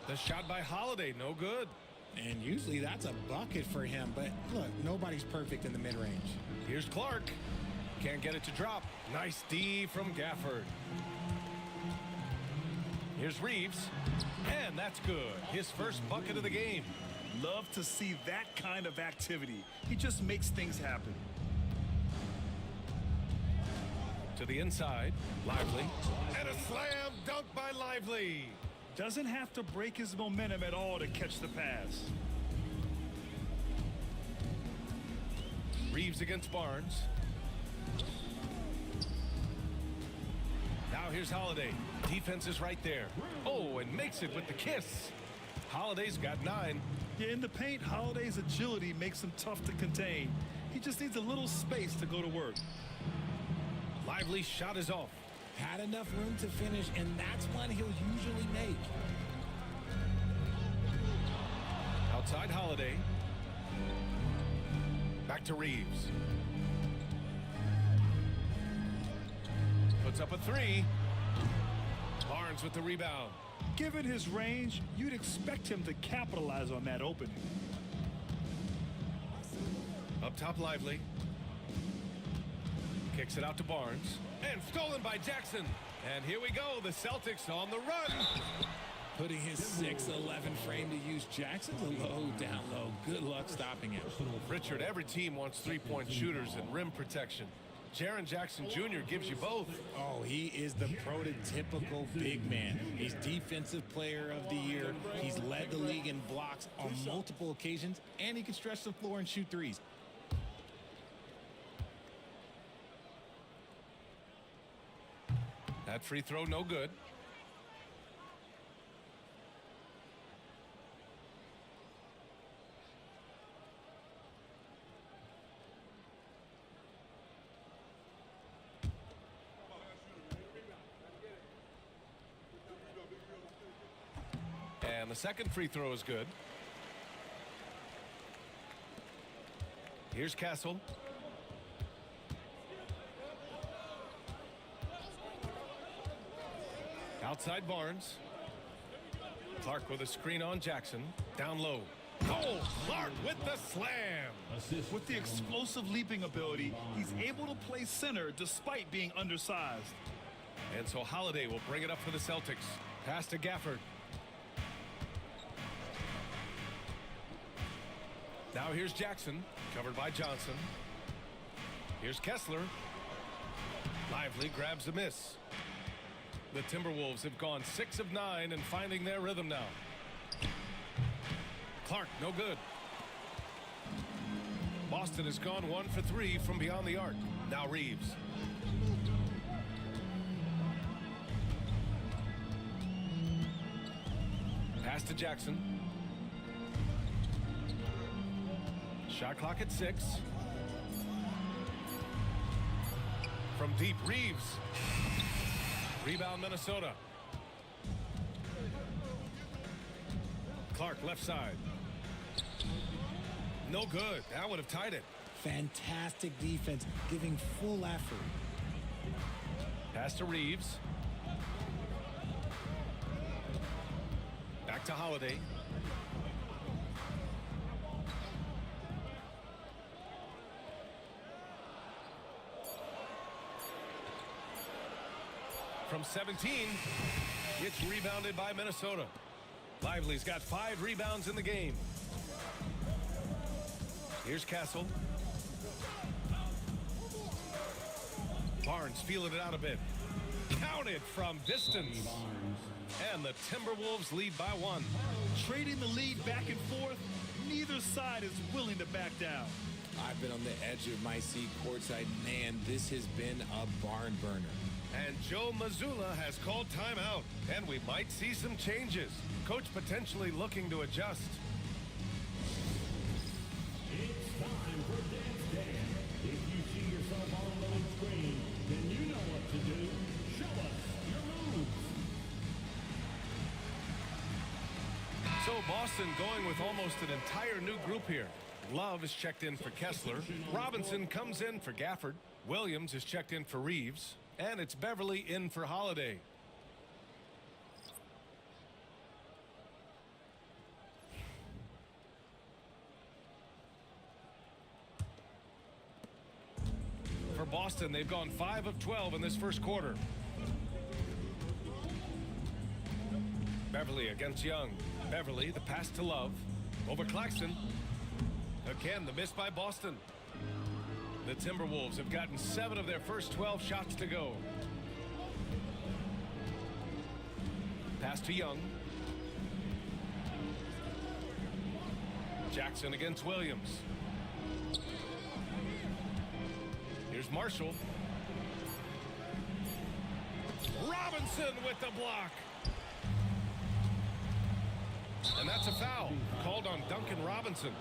[SPEAKER 9] The shot by Holiday, no good.
[SPEAKER 11] And usually that's a bucket for him, but look, nobody's perfect in the mid-range.
[SPEAKER 9] Here's Clark. Can't get it to drop. Nice D from Gafford. Here's Reeves. And that's good. His first bucket of the game.
[SPEAKER 10] Love to see that kind of activity. He just makes things happen.
[SPEAKER 9] To the inside. Lively. And a slam dunk by Lively.
[SPEAKER 10] Doesn't have to break his momentum at all to catch the pass.
[SPEAKER 9] Reeves against Barnes. Now here's Holiday. Defense is right there. Oh, and makes it with the kiss. Holiday's got 9.
[SPEAKER 10] Yeah, in the paint, Holiday's agility makes him tough to contain. He just needs a little space to go to work.
[SPEAKER 9] Lively shot is off.
[SPEAKER 11] Had enough room to finish, and that's one he'll usually make.
[SPEAKER 9] Outside Holiday. Back to Reeves. Puts up a 3. Barnes with the rebound.
[SPEAKER 10] Given his range, you'd expect him to capitalize on that opening.
[SPEAKER 9] Up top Lively. Kicks it out to Barnes. And stolen by Jackson. And here we go. The Celtics on the run.
[SPEAKER 11] Putting his 6'11" frame to use Jackson's a low, down low. Good luck stopping him.
[SPEAKER 9] Richard, every team wants three-point shooters and rim protection. Jaren Jackson Jr. gives you both.
[SPEAKER 11] Oh, he is the prototypical big man. He's Defensive Player of the Year. He's led the league in blocks on multiple occasions, and he can stretch the floor and shoot threes.
[SPEAKER 9] That free throw, no good. And the second free throw is good. Here's Castle. Outside Barnes. Clark with a screen on Jackson. Down low. Oh, Clark with the slam.
[SPEAKER 10] With the explosive leaping ability, he's able to play center despite being undersized.
[SPEAKER 9] And so Holiday will bring it up for the Celtics. Pass to Gafford. Now here's Jackson, covered by Johnson. Here's Kessler. Lively grabs a miss. The Timberwolves have gone 6 of 9 and finding their rhythm now. Clark, no good. Boston has gone 1 for 3 from beyond the arc. Now Reeves. Pass to Jackson. Shot clock at 6. From deep, Reeves. Rebound, Minnesota. Clark, left side. No good. That would have tied it.
[SPEAKER 11] Fantastic defense, giving full effort.
[SPEAKER 9] Pass to Reeves. Back to Holiday. From 17, it's rebounded by Minnesota. Lively's got 5 rebounds in the game. Here's Castle. Barnes feeling it out a bit. Counted from distance. And the Timberwolves lead by 1.
[SPEAKER 10] Trading the lead back and forth, neither side is willing to back down.
[SPEAKER 11] I've been on the edge of my seat courtside. Man, this has been a barn burner.
[SPEAKER 9] And Joe Mazzulla has called timeout, and we might see some changes. Coach potentially looking to adjust.
[SPEAKER 5] It's time for Dance Dance. If you see yourself on the big screen, then you know what to do. Show us your moves.
[SPEAKER 9] So Boston going with almost an entire new group here. Love is checked in for Kessler. Robinson comes in for Gafford. Williams is checked in for Reeves. And it's Beverly in for Holiday. For Boston, they've gone 5 of 12 in this first quarter. Beverly against Young. Beverly, the pass to Love. Over Claxton. Again, the miss by Boston. The Timberwolves have gotten 7 of their first 12 shots to go. Pass to Young. Jackson against Williams. Here's Marshall. Robinson with the block. And that's a foul called on Duncan Robinson.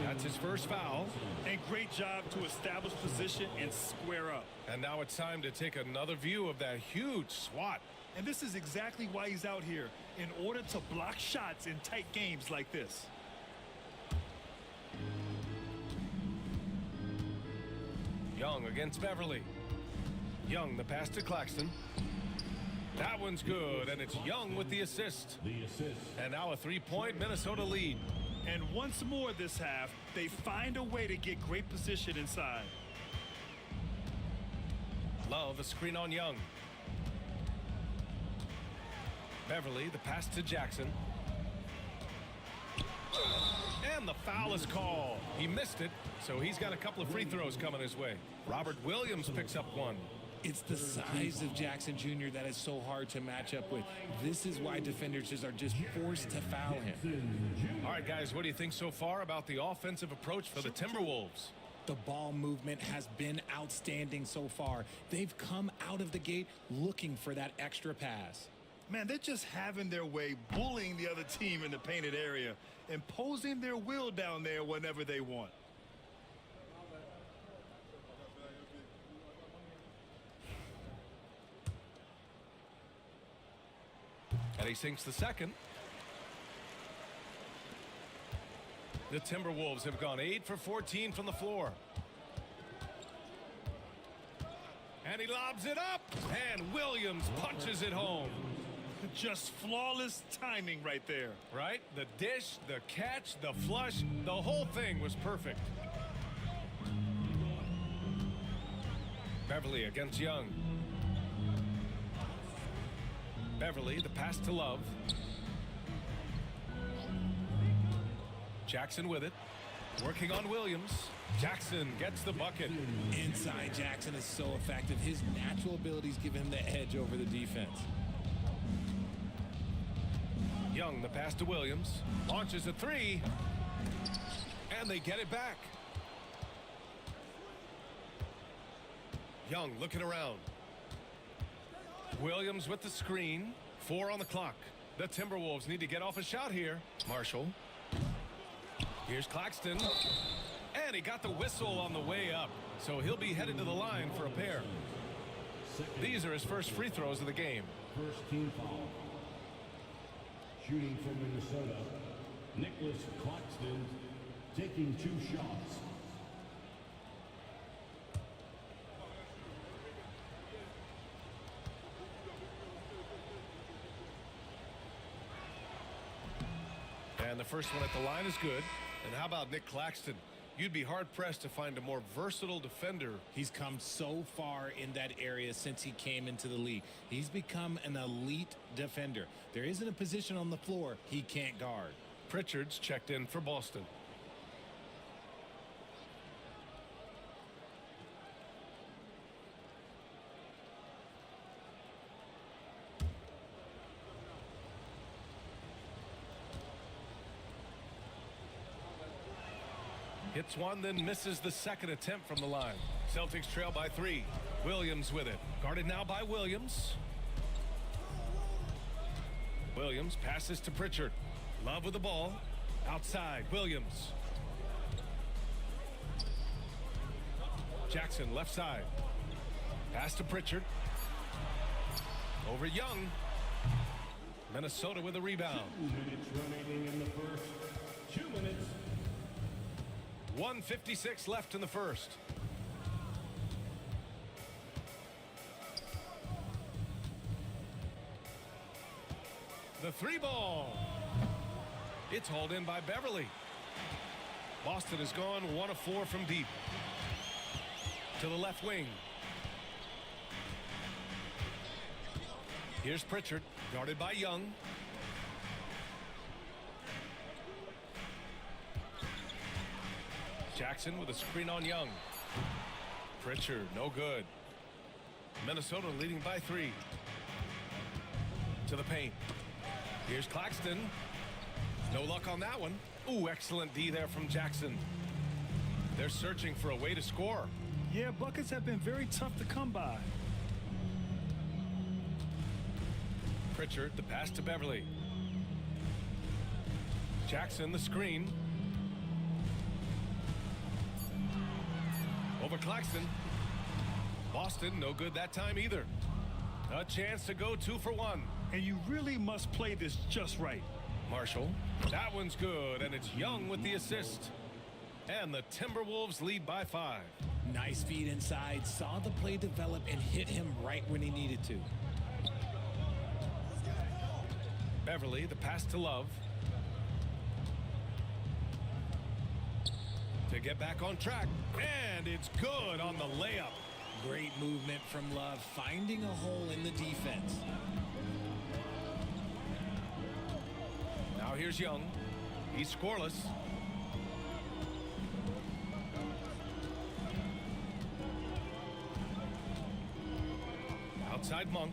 [SPEAKER 9] That's his first foul.
[SPEAKER 10] And great job to establish position and square up.
[SPEAKER 9] And now it's time to take another view of that huge swat.
[SPEAKER 10] And this is exactly why he's out here, in order to block shots in tight games like this.
[SPEAKER 9] Young against Beverly. Young, the pass to Claxton. That one's good, and it's Young with the assist. And now a 3-point Minnesota lead.
[SPEAKER 10] And once more this half, they find a way to get great position inside.
[SPEAKER 9] Love, a screen on Young. Beverly, the pass to Jackson. And the foul is called. He missed it, so he's got a couple of free throws coming his way. Robert Williams picks up one.
[SPEAKER 11] It's the size of Jackson Jr. that is so hard to match up with. This is why defenders are just forced to foul him.
[SPEAKER 9] All right, guys, what do you think so far about the offensive approach for the Timberwolves?
[SPEAKER 11] The ball movement has been outstanding so far. They've come out of the gate looking for that extra pass.
[SPEAKER 10] Man, they're just having their way, bullying the other team in the painted area, imposing their will down there whenever they want.
[SPEAKER 9] And he sinks the second. The Timberwolves have gone 8 for 14 from the floor. And he lobs it up. And Williams punches it home.
[SPEAKER 10] Just flawless timing right there.
[SPEAKER 9] Right? The dish, the catch, the flush, the whole thing was perfect. Beverly against Young. Beverly, the pass to Love. Jackson with it. Working on Williams. Jackson gets the bucket.
[SPEAKER 11] Inside Jackson is so effective. His natural abilities give him the edge over the defense.
[SPEAKER 9] Young, the pass to Williams. Launches a three. And they get it back. Young looking around. Williams with the screen. 4 on the clock. The Timberwolves need to get off a shot here. Marshall. Here's Claxton. And he got the whistle on the way up. So he'll be headed to the line for a pair. These are his first free throws of the game.
[SPEAKER 5] First team foul. Shooting from Minnesota, Nicholas Claxton taking 2 shots.
[SPEAKER 9] And the first one at the line is good. And how about Nick Claxton? You'd be hard-pressed to find a more versatile defender.
[SPEAKER 11] He's come so far in that area since he came into the league. He's become an elite defender. There isn't a position on the floor he can't guard.
[SPEAKER 9] Pritchard's checked in for Boston. Hits one, then misses the second attempt from the line. Celtics trail by 3. Williams with it. Guarded now by Williams. Williams passes to Pritchard. Love with the ball. Outside, Williams. Jackson, left side. Pass to Pritchard. Over Young. Minnesota with a rebound.
[SPEAKER 5] 2 minutes remaining in the first. 2 minutes.
[SPEAKER 9] 1:56 left in the first. The 3 ball. It's hauled in by Beverly. Boston has gone 1 of 4 from deep. To the left wing. Here's Pritchard, guarded by Young. Jackson with a screen on Young. Pritchard, no good. Minnesota leading by 3. To the paint. Here's Claxton. No luck on that one. Ooh, excellent D there from Jackson. They're searching for a way to score.
[SPEAKER 10] Yeah, buckets have been very tough to come by.
[SPEAKER 9] Pritchard, the pass to Beverly. Jackson, the screen. Over Claxton. Boston, no good that time either. A chance to go 2 for 1.
[SPEAKER 10] And you really must play this just right.
[SPEAKER 9] Marshall. That one's good, and it's Young with the assist. And the Timberwolves lead by 5.
[SPEAKER 11] Nice feed inside. Saw the play develop and hit him right when he needed to.
[SPEAKER 9] Beverly, the pass to Love. To get back on track. And it's good on the layup.
[SPEAKER 11] Great movement from Love, finding a hole in the defense.
[SPEAKER 9] Now here's Young. He's scoreless. Outside Monk.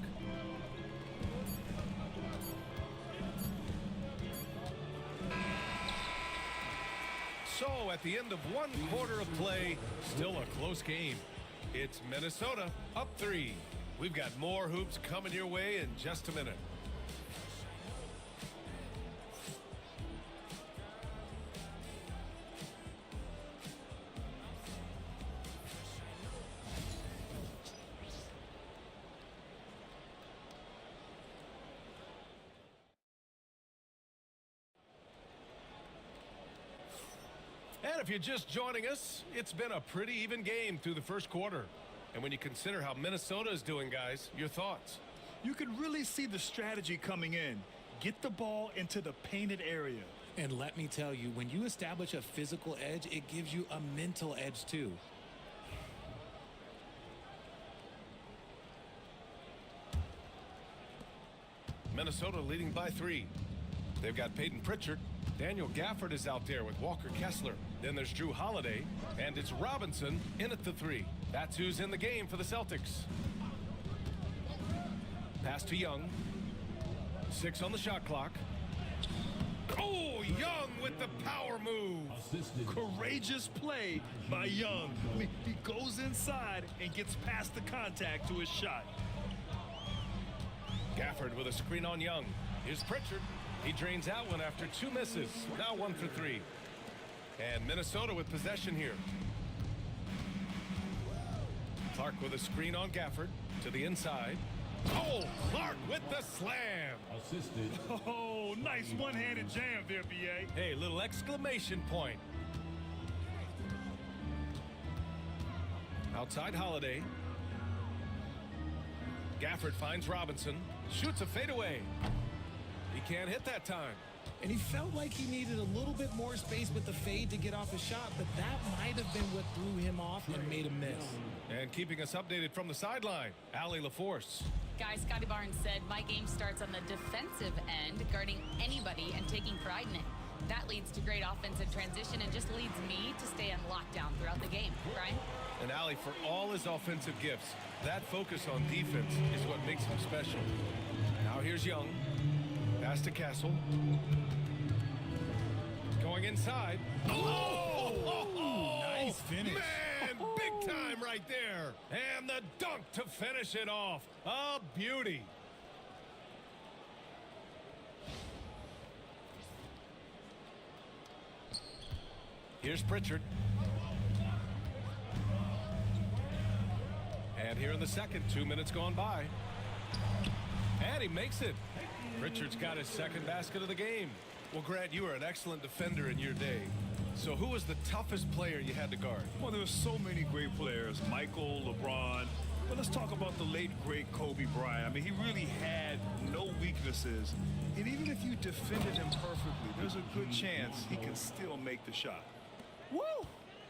[SPEAKER 9] So at the end of one quarter of play, still a close game. It's Minnesota up 3. We've got more hoops coming your way in just a minute. And if you're just joining us, it's been a pretty even game through the first quarter. And when you consider how Minnesota is doing, guys, your thoughts?
[SPEAKER 10] You can really see the strategy coming in. Get the ball into the painted area.
[SPEAKER 11] And let me tell you, when you establish a physical edge, it gives you a mental edge too.
[SPEAKER 9] Minnesota leading by 3. They've got Peyton Pritchard. Daniel Gafford is out there with Walker Kessler. Then there's Drew Holiday. And it's Robinson in at the 3. That's who's in the game for the Celtics. Pass to Young. 6 on the shot clock. Oh, Young with the power move.
[SPEAKER 10] Courageous play by Young. I mean, he goes inside and gets past the contact to his shot.
[SPEAKER 9] Gafford with a screen on Young. Here's Pritchard. He drains out one after 2 misses. Now 1 for 3. And Minnesota with possession here. Clark with a screen on Gafford to the inside. Oh, Clark with the slam.
[SPEAKER 5] Assisted.
[SPEAKER 10] Oh, nice one-handed jam there, B.A.
[SPEAKER 9] Hey, little exclamation point. Outside Holiday. Gafford finds Robinson. Shoots a fadeaway. He can't hit that time.
[SPEAKER 11] And he felt like he needed a little bit more space with the fade to get off a shot, but that might have been what threw him off and made him miss.
[SPEAKER 9] And keeping us updated from the sideline, Allie LaForce.
[SPEAKER 12] Guys, Scotty Barnes said, my game starts on the defensive end, guarding anybody and taking pride in it. That leads to great offensive transition and just leads me to stay on lockdown throughout the game. Brian?
[SPEAKER 9] And Allie, for all his offensive gifts, that focus on defense is what makes him special. Now here's Young. Pass to Castle. Going inside. Oh!
[SPEAKER 11] Nice finish.
[SPEAKER 9] Man, big time right there. And the dunk to finish it off. A beauty. Here's Pritchard. And here in the second, 2 minutes gone by. And he makes it. Pritchard's got his second basket of the game. Well, Grant, you were an excellent defender in your day. So who was the toughest player you had to guard?
[SPEAKER 10] Well, there were so many great players. Michael, LeBron. But let's talk about the late, great Kobe Bryant. I mean, he really had no weaknesses. And even if you defended him perfectly, there's a good chance he can still make the shot. Woo!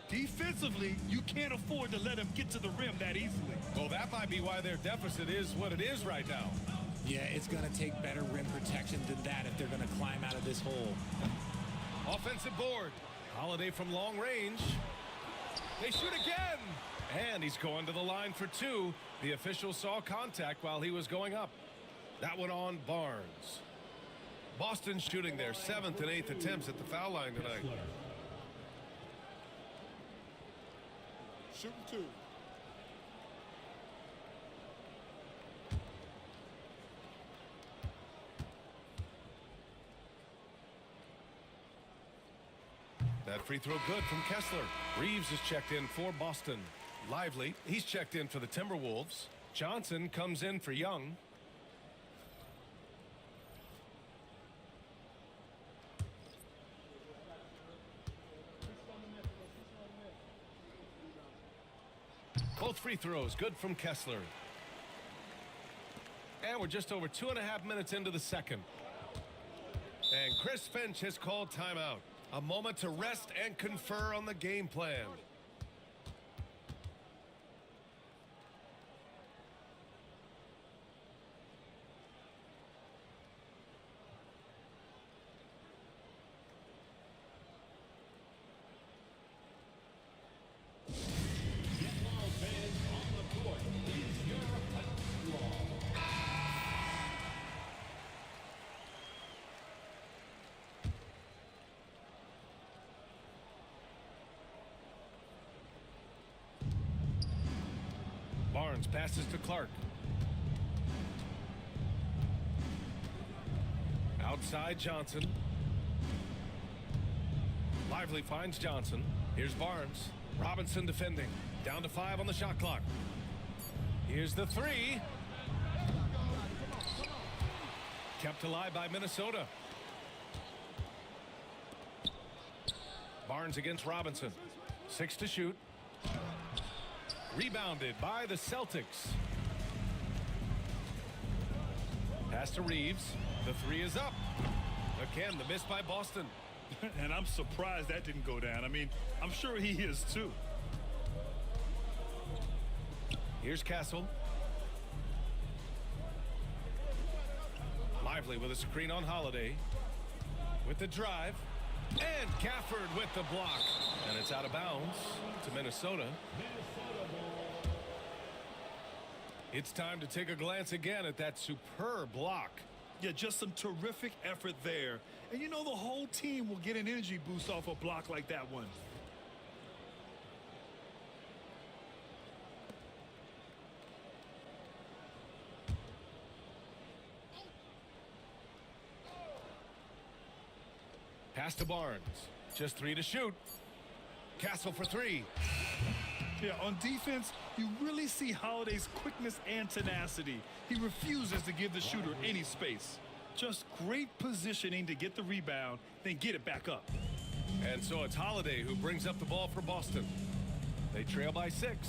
[SPEAKER 10] Defensively, you can't afford to let him get to the rim that easily.
[SPEAKER 9] Well, that might be why their deficit is what it is right now.
[SPEAKER 11] Yeah, it's going to take better rim protection than that if they're going to climb out of this hole.
[SPEAKER 9] Offensive board. Holiday from long range. They shoot again. And he's going to the line for 2. The official saw contact while he was going up. That one on Barnes. Boston shooting their 7th and 8th attempts at the foul line tonight.
[SPEAKER 7] Shooting 2.
[SPEAKER 9] That free throw good from Kessler. Reeves is checked in for Boston. Lively, he's checked in for the Timberwolves. Johnson comes in for Young. Both free throws good from Kessler. And we're just over 2.5 minutes into the second. And Chris Finch has called timeout. A moment to rest and confer on the game plan.
[SPEAKER 5] Get loud, fans, on the court. It's your hot draw.
[SPEAKER 9] Barnes passes to Clark. Outside Johnson. Lively finds Johnson. Here's Barnes. Robinson defending. Down to 5 on the shot clock. Here's the 3. Kept alive by Minnesota. Barnes against Robinson. 6 to shoot. Rebounded by the Celtics. Pass to Reeves. The 3 is up. Again, the miss by Boston.
[SPEAKER 10] And I'm surprised that didn't go down. I mean, I'm sure he is too.
[SPEAKER 9] Here's Castle. Lively with a screen on Holiday. With the drive. And Gafford with the block. And it's out of bounds to Minnesota. It's time to take a glance again at that superb block.
[SPEAKER 10] Yeah, just some terrific effort there. And you know the whole team will get an energy boost off a block like that one.
[SPEAKER 9] Pass to Barnes. Just 3 to shoot. Castle for 3.
[SPEAKER 10] Yeah, on defense, you really see Holiday's quickness and tenacity. He refuses to give the shooter any space. Just great positioning to get the rebound, then get it back up.
[SPEAKER 9] And so it's Holiday who brings up the ball for Boston. They trail by 6.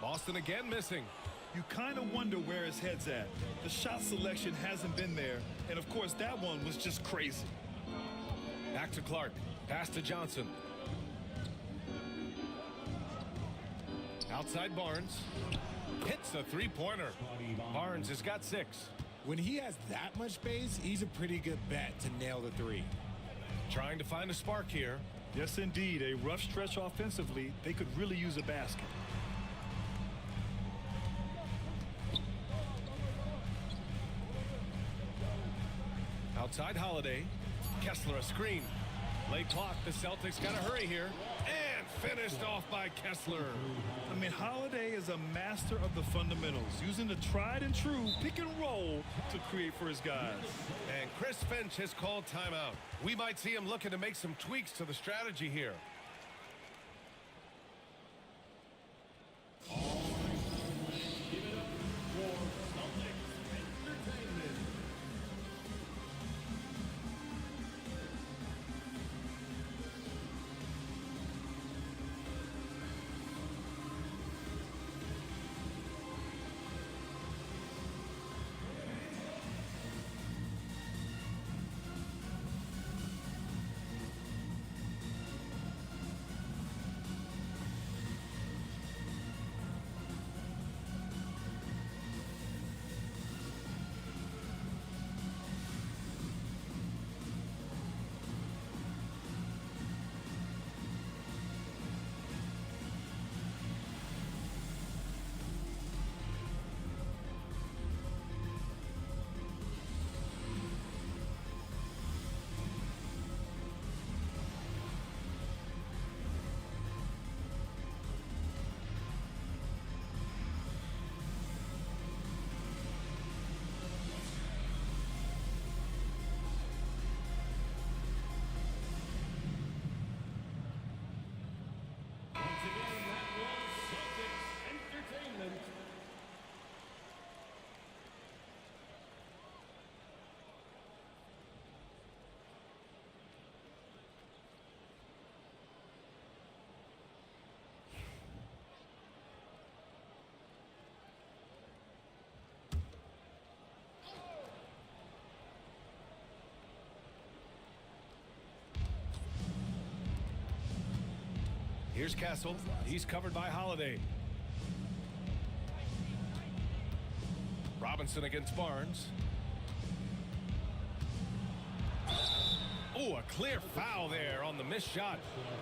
[SPEAKER 9] Boston again missing.
[SPEAKER 10] You kind of wonder where his head's at. The shot selection hasn't been there, and of course that one was just crazy.
[SPEAKER 9] Back to Clark. Pass to Johnson. Outside Barnes. Hits a 3-pointer. Barnes has got 6.
[SPEAKER 11] When he has that much space, he's a pretty good bet to nail the 3.
[SPEAKER 9] Trying to find a spark here.
[SPEAKER 10] Yes, indeed. A rough stretch offensively. They could really use a basket.
[SPEAKER 9] Outside Holiday. Kessler a screen. Late clock. The Celtics got to hurry here. And finished off by Kessler.
[SPEAKER 10] I mean, Holiday is a master of the fundamentals, using the tried and true pick and roll to create for his guys.
[SPEAKER 9] And Chris Finch has called timeout. We might see him looking to make some tweaks to the strategy here. Here's Castle. He's covered by Holiday. Robinson against Barnes. Oh, Oh, a clear foul there on the missed shot.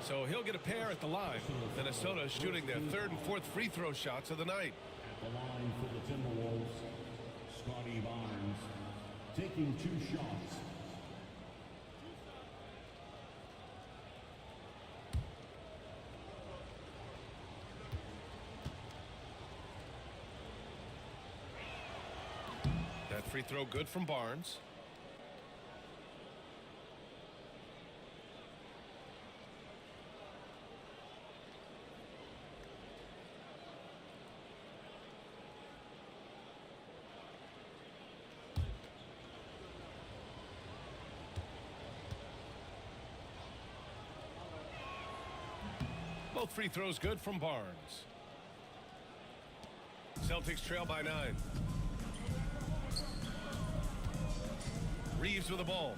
[SPEAKER 9] So he'll get a pair at the line. Minnesota shooting their third and fourth free throw shots of the night.
[SPEAKER 5] At the line for the Timberwolves, Scotty Barnes taking 2 shots.
[SPEAKER 9] That free throw good from Barnes. Both free throws good from Barnes. Celtics trail by 9. Reeves with the ball.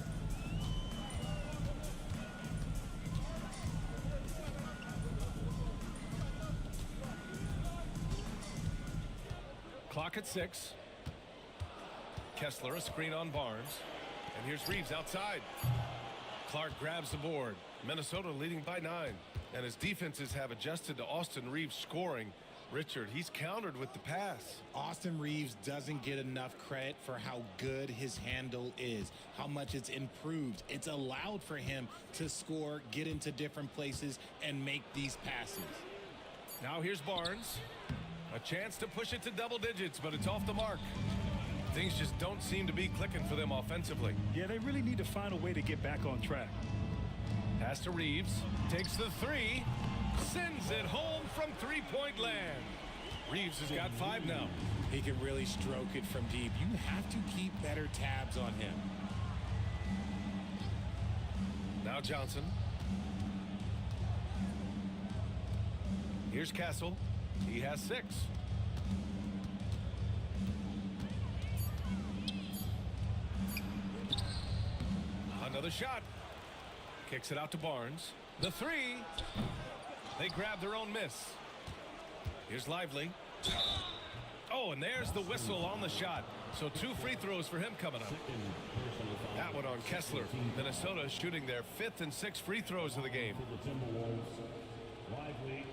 [SPEAKER 9] Clock at 6. Kessler, a screen on Barnes. And here's Reeves outside. Clark grabs the board. Minnesota leading by 9. And his defenses have adjusted to Austin Reeves scoring. Richard, he's countered with the pass.
[SPEAKER 11] Austin Reeves doesn't get enough credit for how good his handle is, how much it's improved. It's allowed for him to score, get into different places, and make these passes.
[SPEAKER 9] Now here's Barnes. A chance to push it to double digits, but it's off the mark. Things just don't seem to be clicking for them offensively.
[SPEAKER 10] Yeah, they really need to find a way to get back on track.
[SPEAKER 9] Pass to Reeves. Takes the 3. Sends it home from three-point land. Reeves has got 5 now.
[SPEAKER 11] He can really stroke it from deep. You have to keep better tabs on him.
[SPEAKER 9] Now Johnson. Here's Castle. He has 6. Another shot. Kicks it out to Barnes. The 3. They grab their own miss. Here's Lively. Oh, and there's the whistle on the shot. So 2 free throws for him coming up. That one on Kessler. Minnesota shooting their 5th and 6th free throws of the game.
[SPEAKER 5] For the Timberwolves, Lively,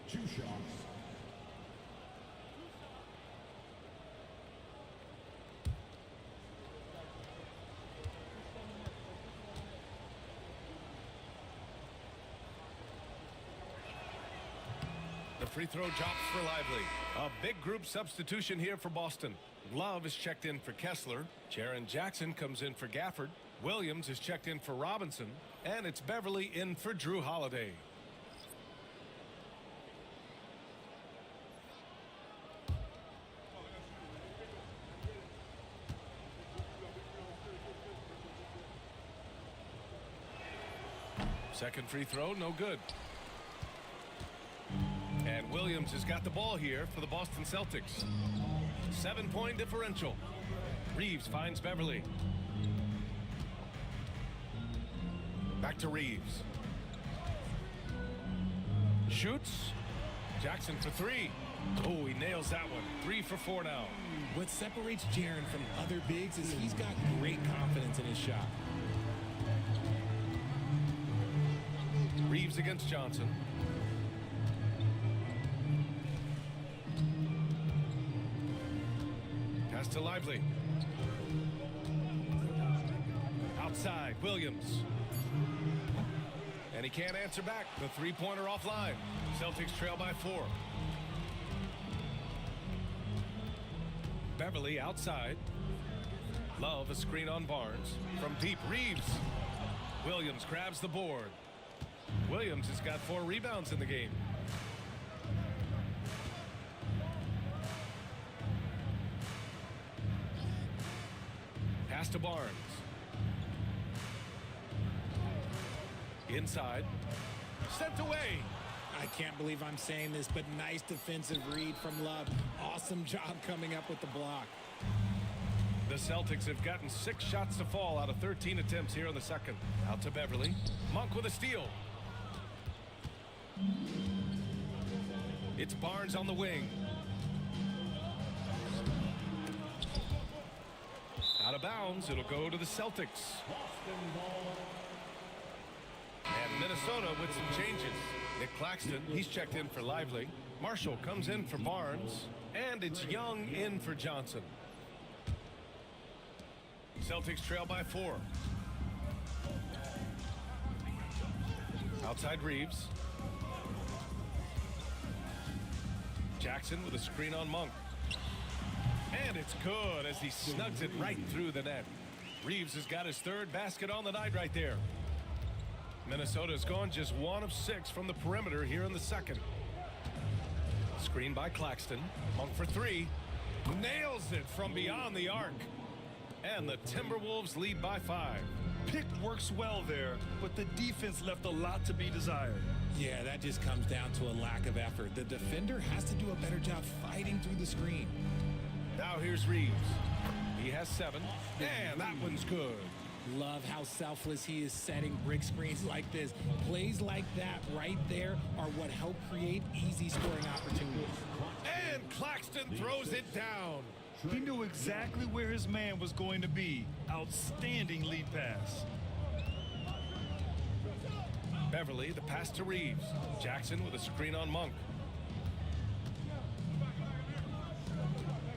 [SPEAKER 5] 2 shots.
[SPEAKER 9] The free throw drops for Lively. A big group substitution here for Boston. Love is checked in for Kessler. Jaren Jackson comes in for Gafford. Williams is checked in for Robinson. And it's Beverly in for Drew Holiday. Second free throw, no good. And Williams has got the ball here for the Boston Celtics. 7-point differential. Reeves finds Beverly. Back to Reeves. Shoots. Jackson for 3. Oh, he nails that one. 3 for 4 now.
[SPEAKER 11] What separates Jaren from other bigs is he's got great confidence in his shot.
[SPEAKER 9] Reeves against Johnson. Pass to Lively. Outside, Williams. And he can't answer back. The three-pointer offline. Celtics trail by 4. Beverly outside. Love a screen on Barnes. From deep, Reeves. Williams grabs the board. Williams has got 4 rebounds in the game. Pass to Barnes. Inside. Sent away.
[SPEAKER 11] I can't believe I'm saying this, but nice defensive read from Love. Awesome job coming up with the block.
[SPEAKER 9] The Celtics have gotten 6 shots to fall out of 13 attempts here in the second. Out to Beverly. Monk with a steal. It's Barnes on the wing. Out of bounds. It'll go to the Celtics. Minnesota with some changes. Nick Claxton, he's checked in for Lively. Marshall comes in for Barnes. And it's Young in for Johnson. Celtics trail by 4. Outside Reeves. Jackson with a screen on Monk. And it's good as he snugs it right through the net. Reeves has got his third basket on the night right there. Minnesota's gone just 1 of 6 from the perimeter here in the second. Screen by Claxton. Monk for 3. Nails it from beyond the arc. And the Timberwolves lead by 5.
[SPEAKER 10] Pick works well there, but the defense left a lot to be desired.
[SPEAKER 11] Yeah, that just comes down to a lack of effort. The defender has to do a better job fighting through the screen.
[SPEAKER 9] Now here's Reeves. He has 7, and that one's good.
[SPEAKER 11] Love how selfless he is setting brick screens like this. Plays like that right there are what help create easy scoring opportunities.
[SPEAKER 9] And Claxton throws it down.
[SPEAKER 10] He knew exactly where his man was going to be. Outstanding lead pass.
[SPEAKER 9] Beverly, the pass to Reeves. Jackson with a screen on Monk.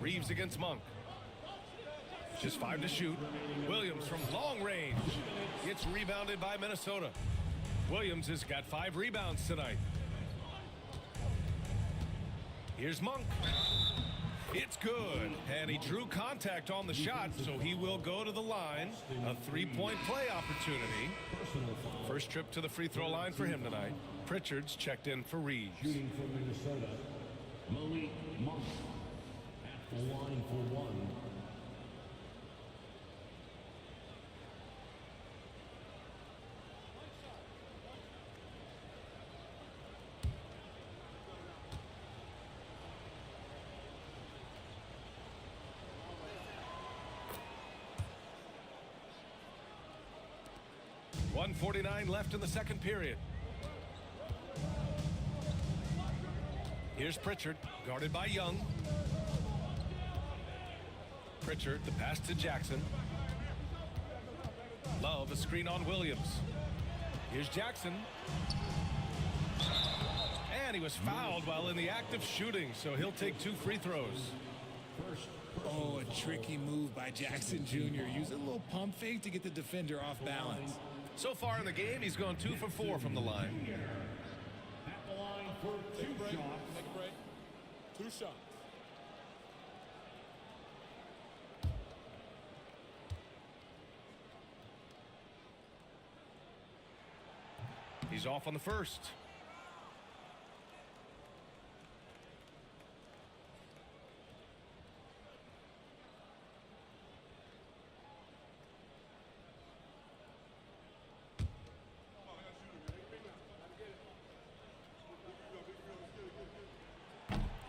[SPEAKER 9] Reeves against Monk. Just 5 to shoot. Williams from long range. It's rebounded by Minnesota. Williams has got 5 rebounds tonight. Here's Monk. It's good. And he drew contact on the shot, so he will go to the line. A 3-point play opportunity. First trip to the free throw line for him tonight. Pritchard's checked in for Reeves.
[SPEAKER 5] Shooting for Minnesota, Malik Monk at the line for 1.
[SPEAKER 9] .149 left in the second period. Here's Pritchard, guarded by Young. Pritchard, the pass to Jackson. Love, a screen on Williams. Here's Jackson. And he was fouled while in the act of shooting, so he'll take 2 free throws.
[SPEAKER 11] Oh, a tricky move by Jackson Jr. Use a little pump fake to get the defender off balance.
[SPEAKER 9] So far in the game, he's gone 2 for 4 from the line.
[SPEAKER 5] At the line for 2 shots.
[SPEAKER 7] Take a break. 2 shots.
[SPEAKER 9] He's off on the first.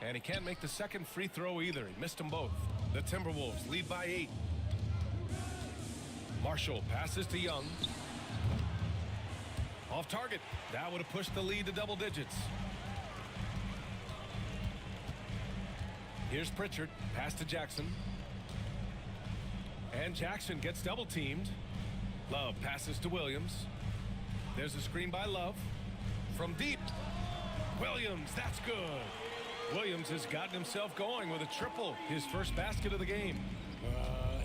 [SPEAKER 9] And he can't make the second free throw either. He missed them both. The Timberwolves lead by 8. Marshall passes to Young. Off target. That would have pushed the lead to double digits. Here's Pritchard. Pass to Jackson. And Jackson gets double teamed. Love passes to Williams. There's a screen by Love. From deep. Williams, that's good. Williams has gotten himself going with a triple, his first basket of the game.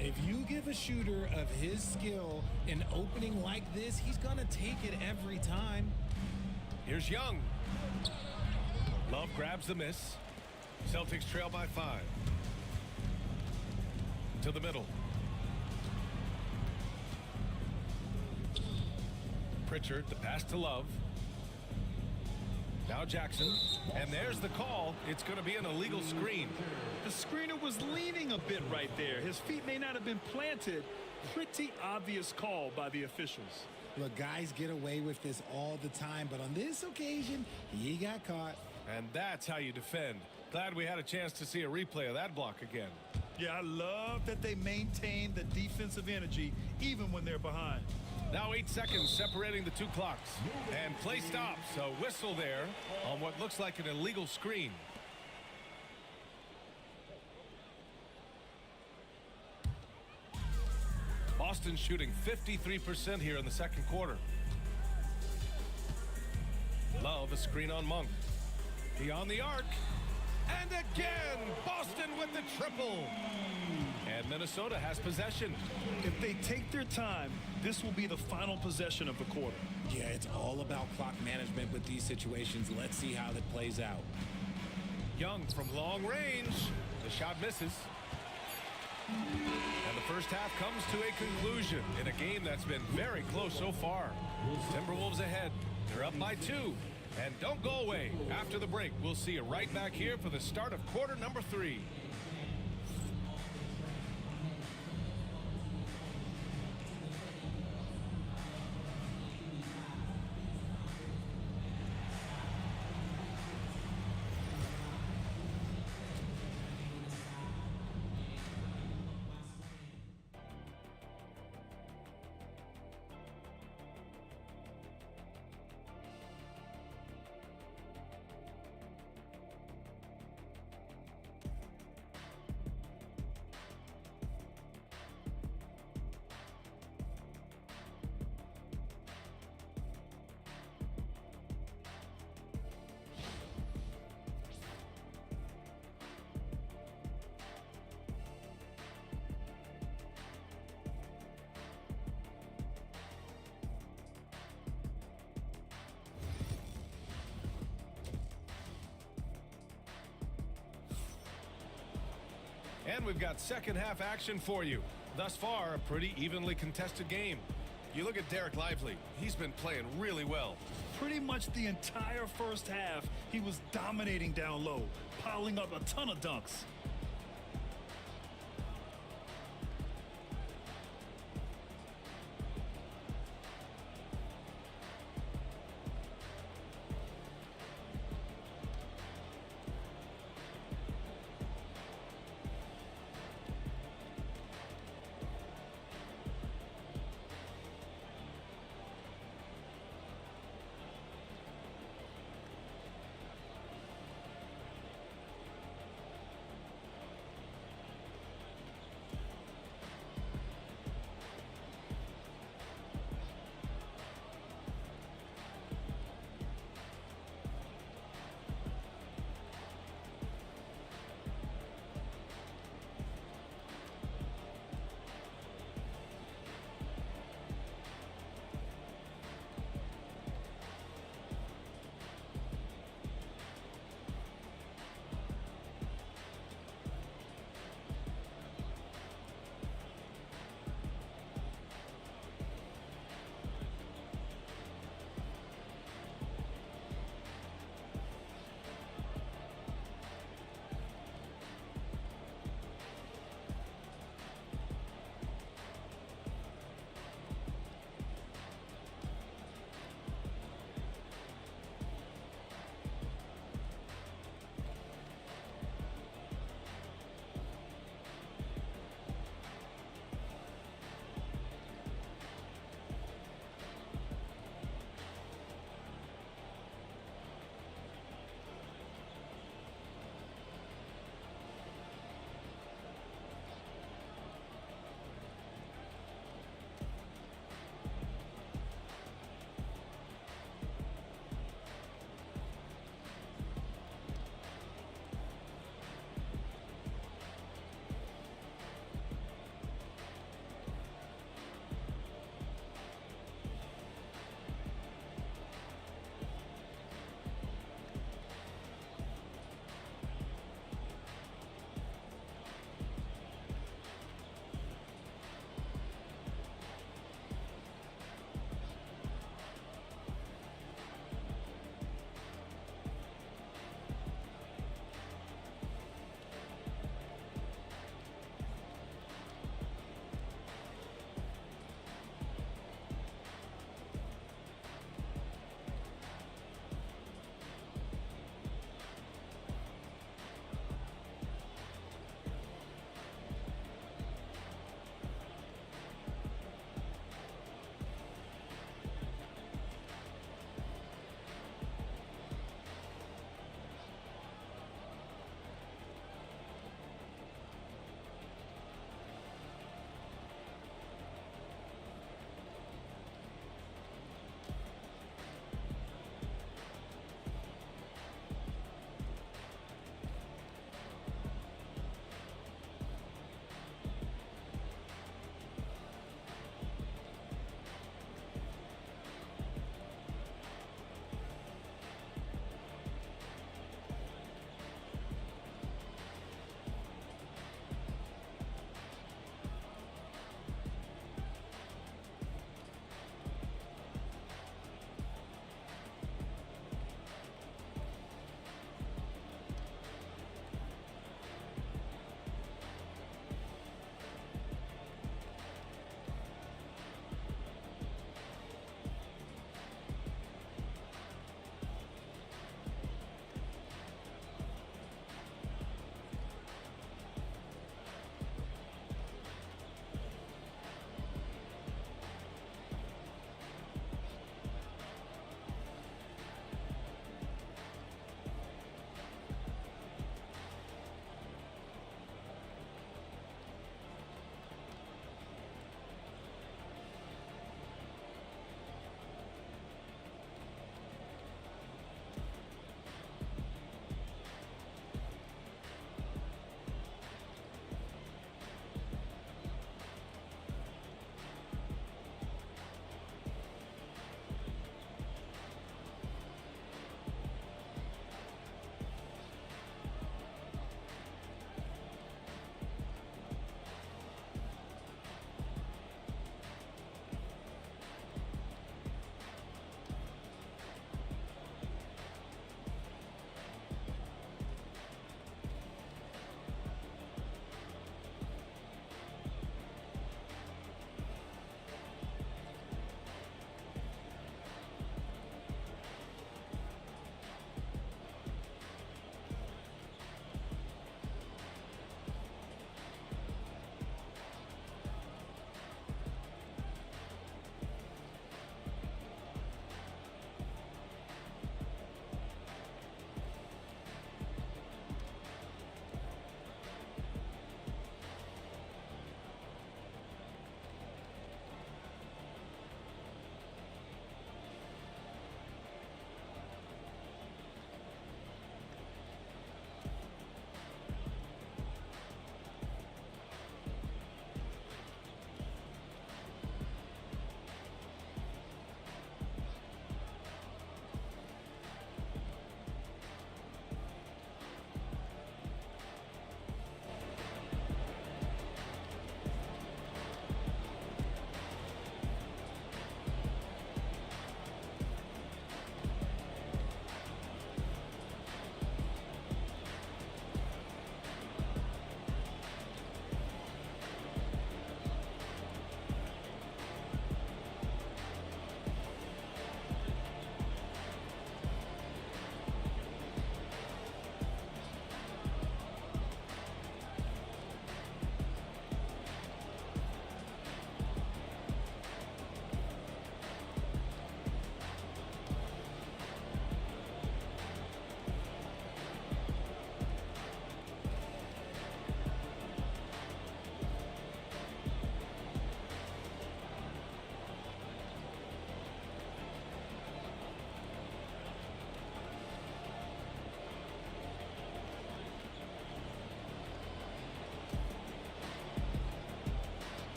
[SPEAKER 11] If you give a shooter of his skill an opening like this, he's going to take it every time.
[SPEAKER 9] Here's Young. Love grabs the miss. Celtics trail by 5. To the middle. Pritchard, the pass to Love. Now Jackson, and there's the call. It's going to be an illegal screen.
[SPEAKER 10] The screener was leaning a bit right there. His feet may not have been planted. Pretty obvious call by the officials.
[SPEAKER 11] Look, guys get away with this all the time, but on this occasion, he got caught.
[SPEAKER 9] And that's how you defend. Glad we had a chance to see a replay of that block again.
[SPEAKER 10] Yeah, I love that they maintain the defensive energy even when they're behind.
[SPEAKER 9] Now 8 seconds separating the 2 clocks. And play stops. A whistle there on what looks like an illegal screen. Boston shooting 53% here in the second quarter. Love a screen on Monk. Beyond the arc. And again, Boston with the triple. And Minnesota has possession.
[SPEAKER 10] If they take their time, this will be the final possession of the quarter.
[SPEAKER 11] Yeah, it's all about clock management with these situations. Let's see how that plays out.
[SPEAKER 9] Young from long range. The shot misses. And the first half comes to a conclusion in a game that's been very close so far. Timberwolves ahead. They're up by 2. And don't go away. After the break, we'll see you right back here for the start of quarter number 3. And we've got second half action for you. Thus far, a pretty evenly contested game. You look at Derek Lively. He's been playing really well.
[SPEAKER 10] Pretty much the entire first half, he was dominating down low, piling up a ton of dunks.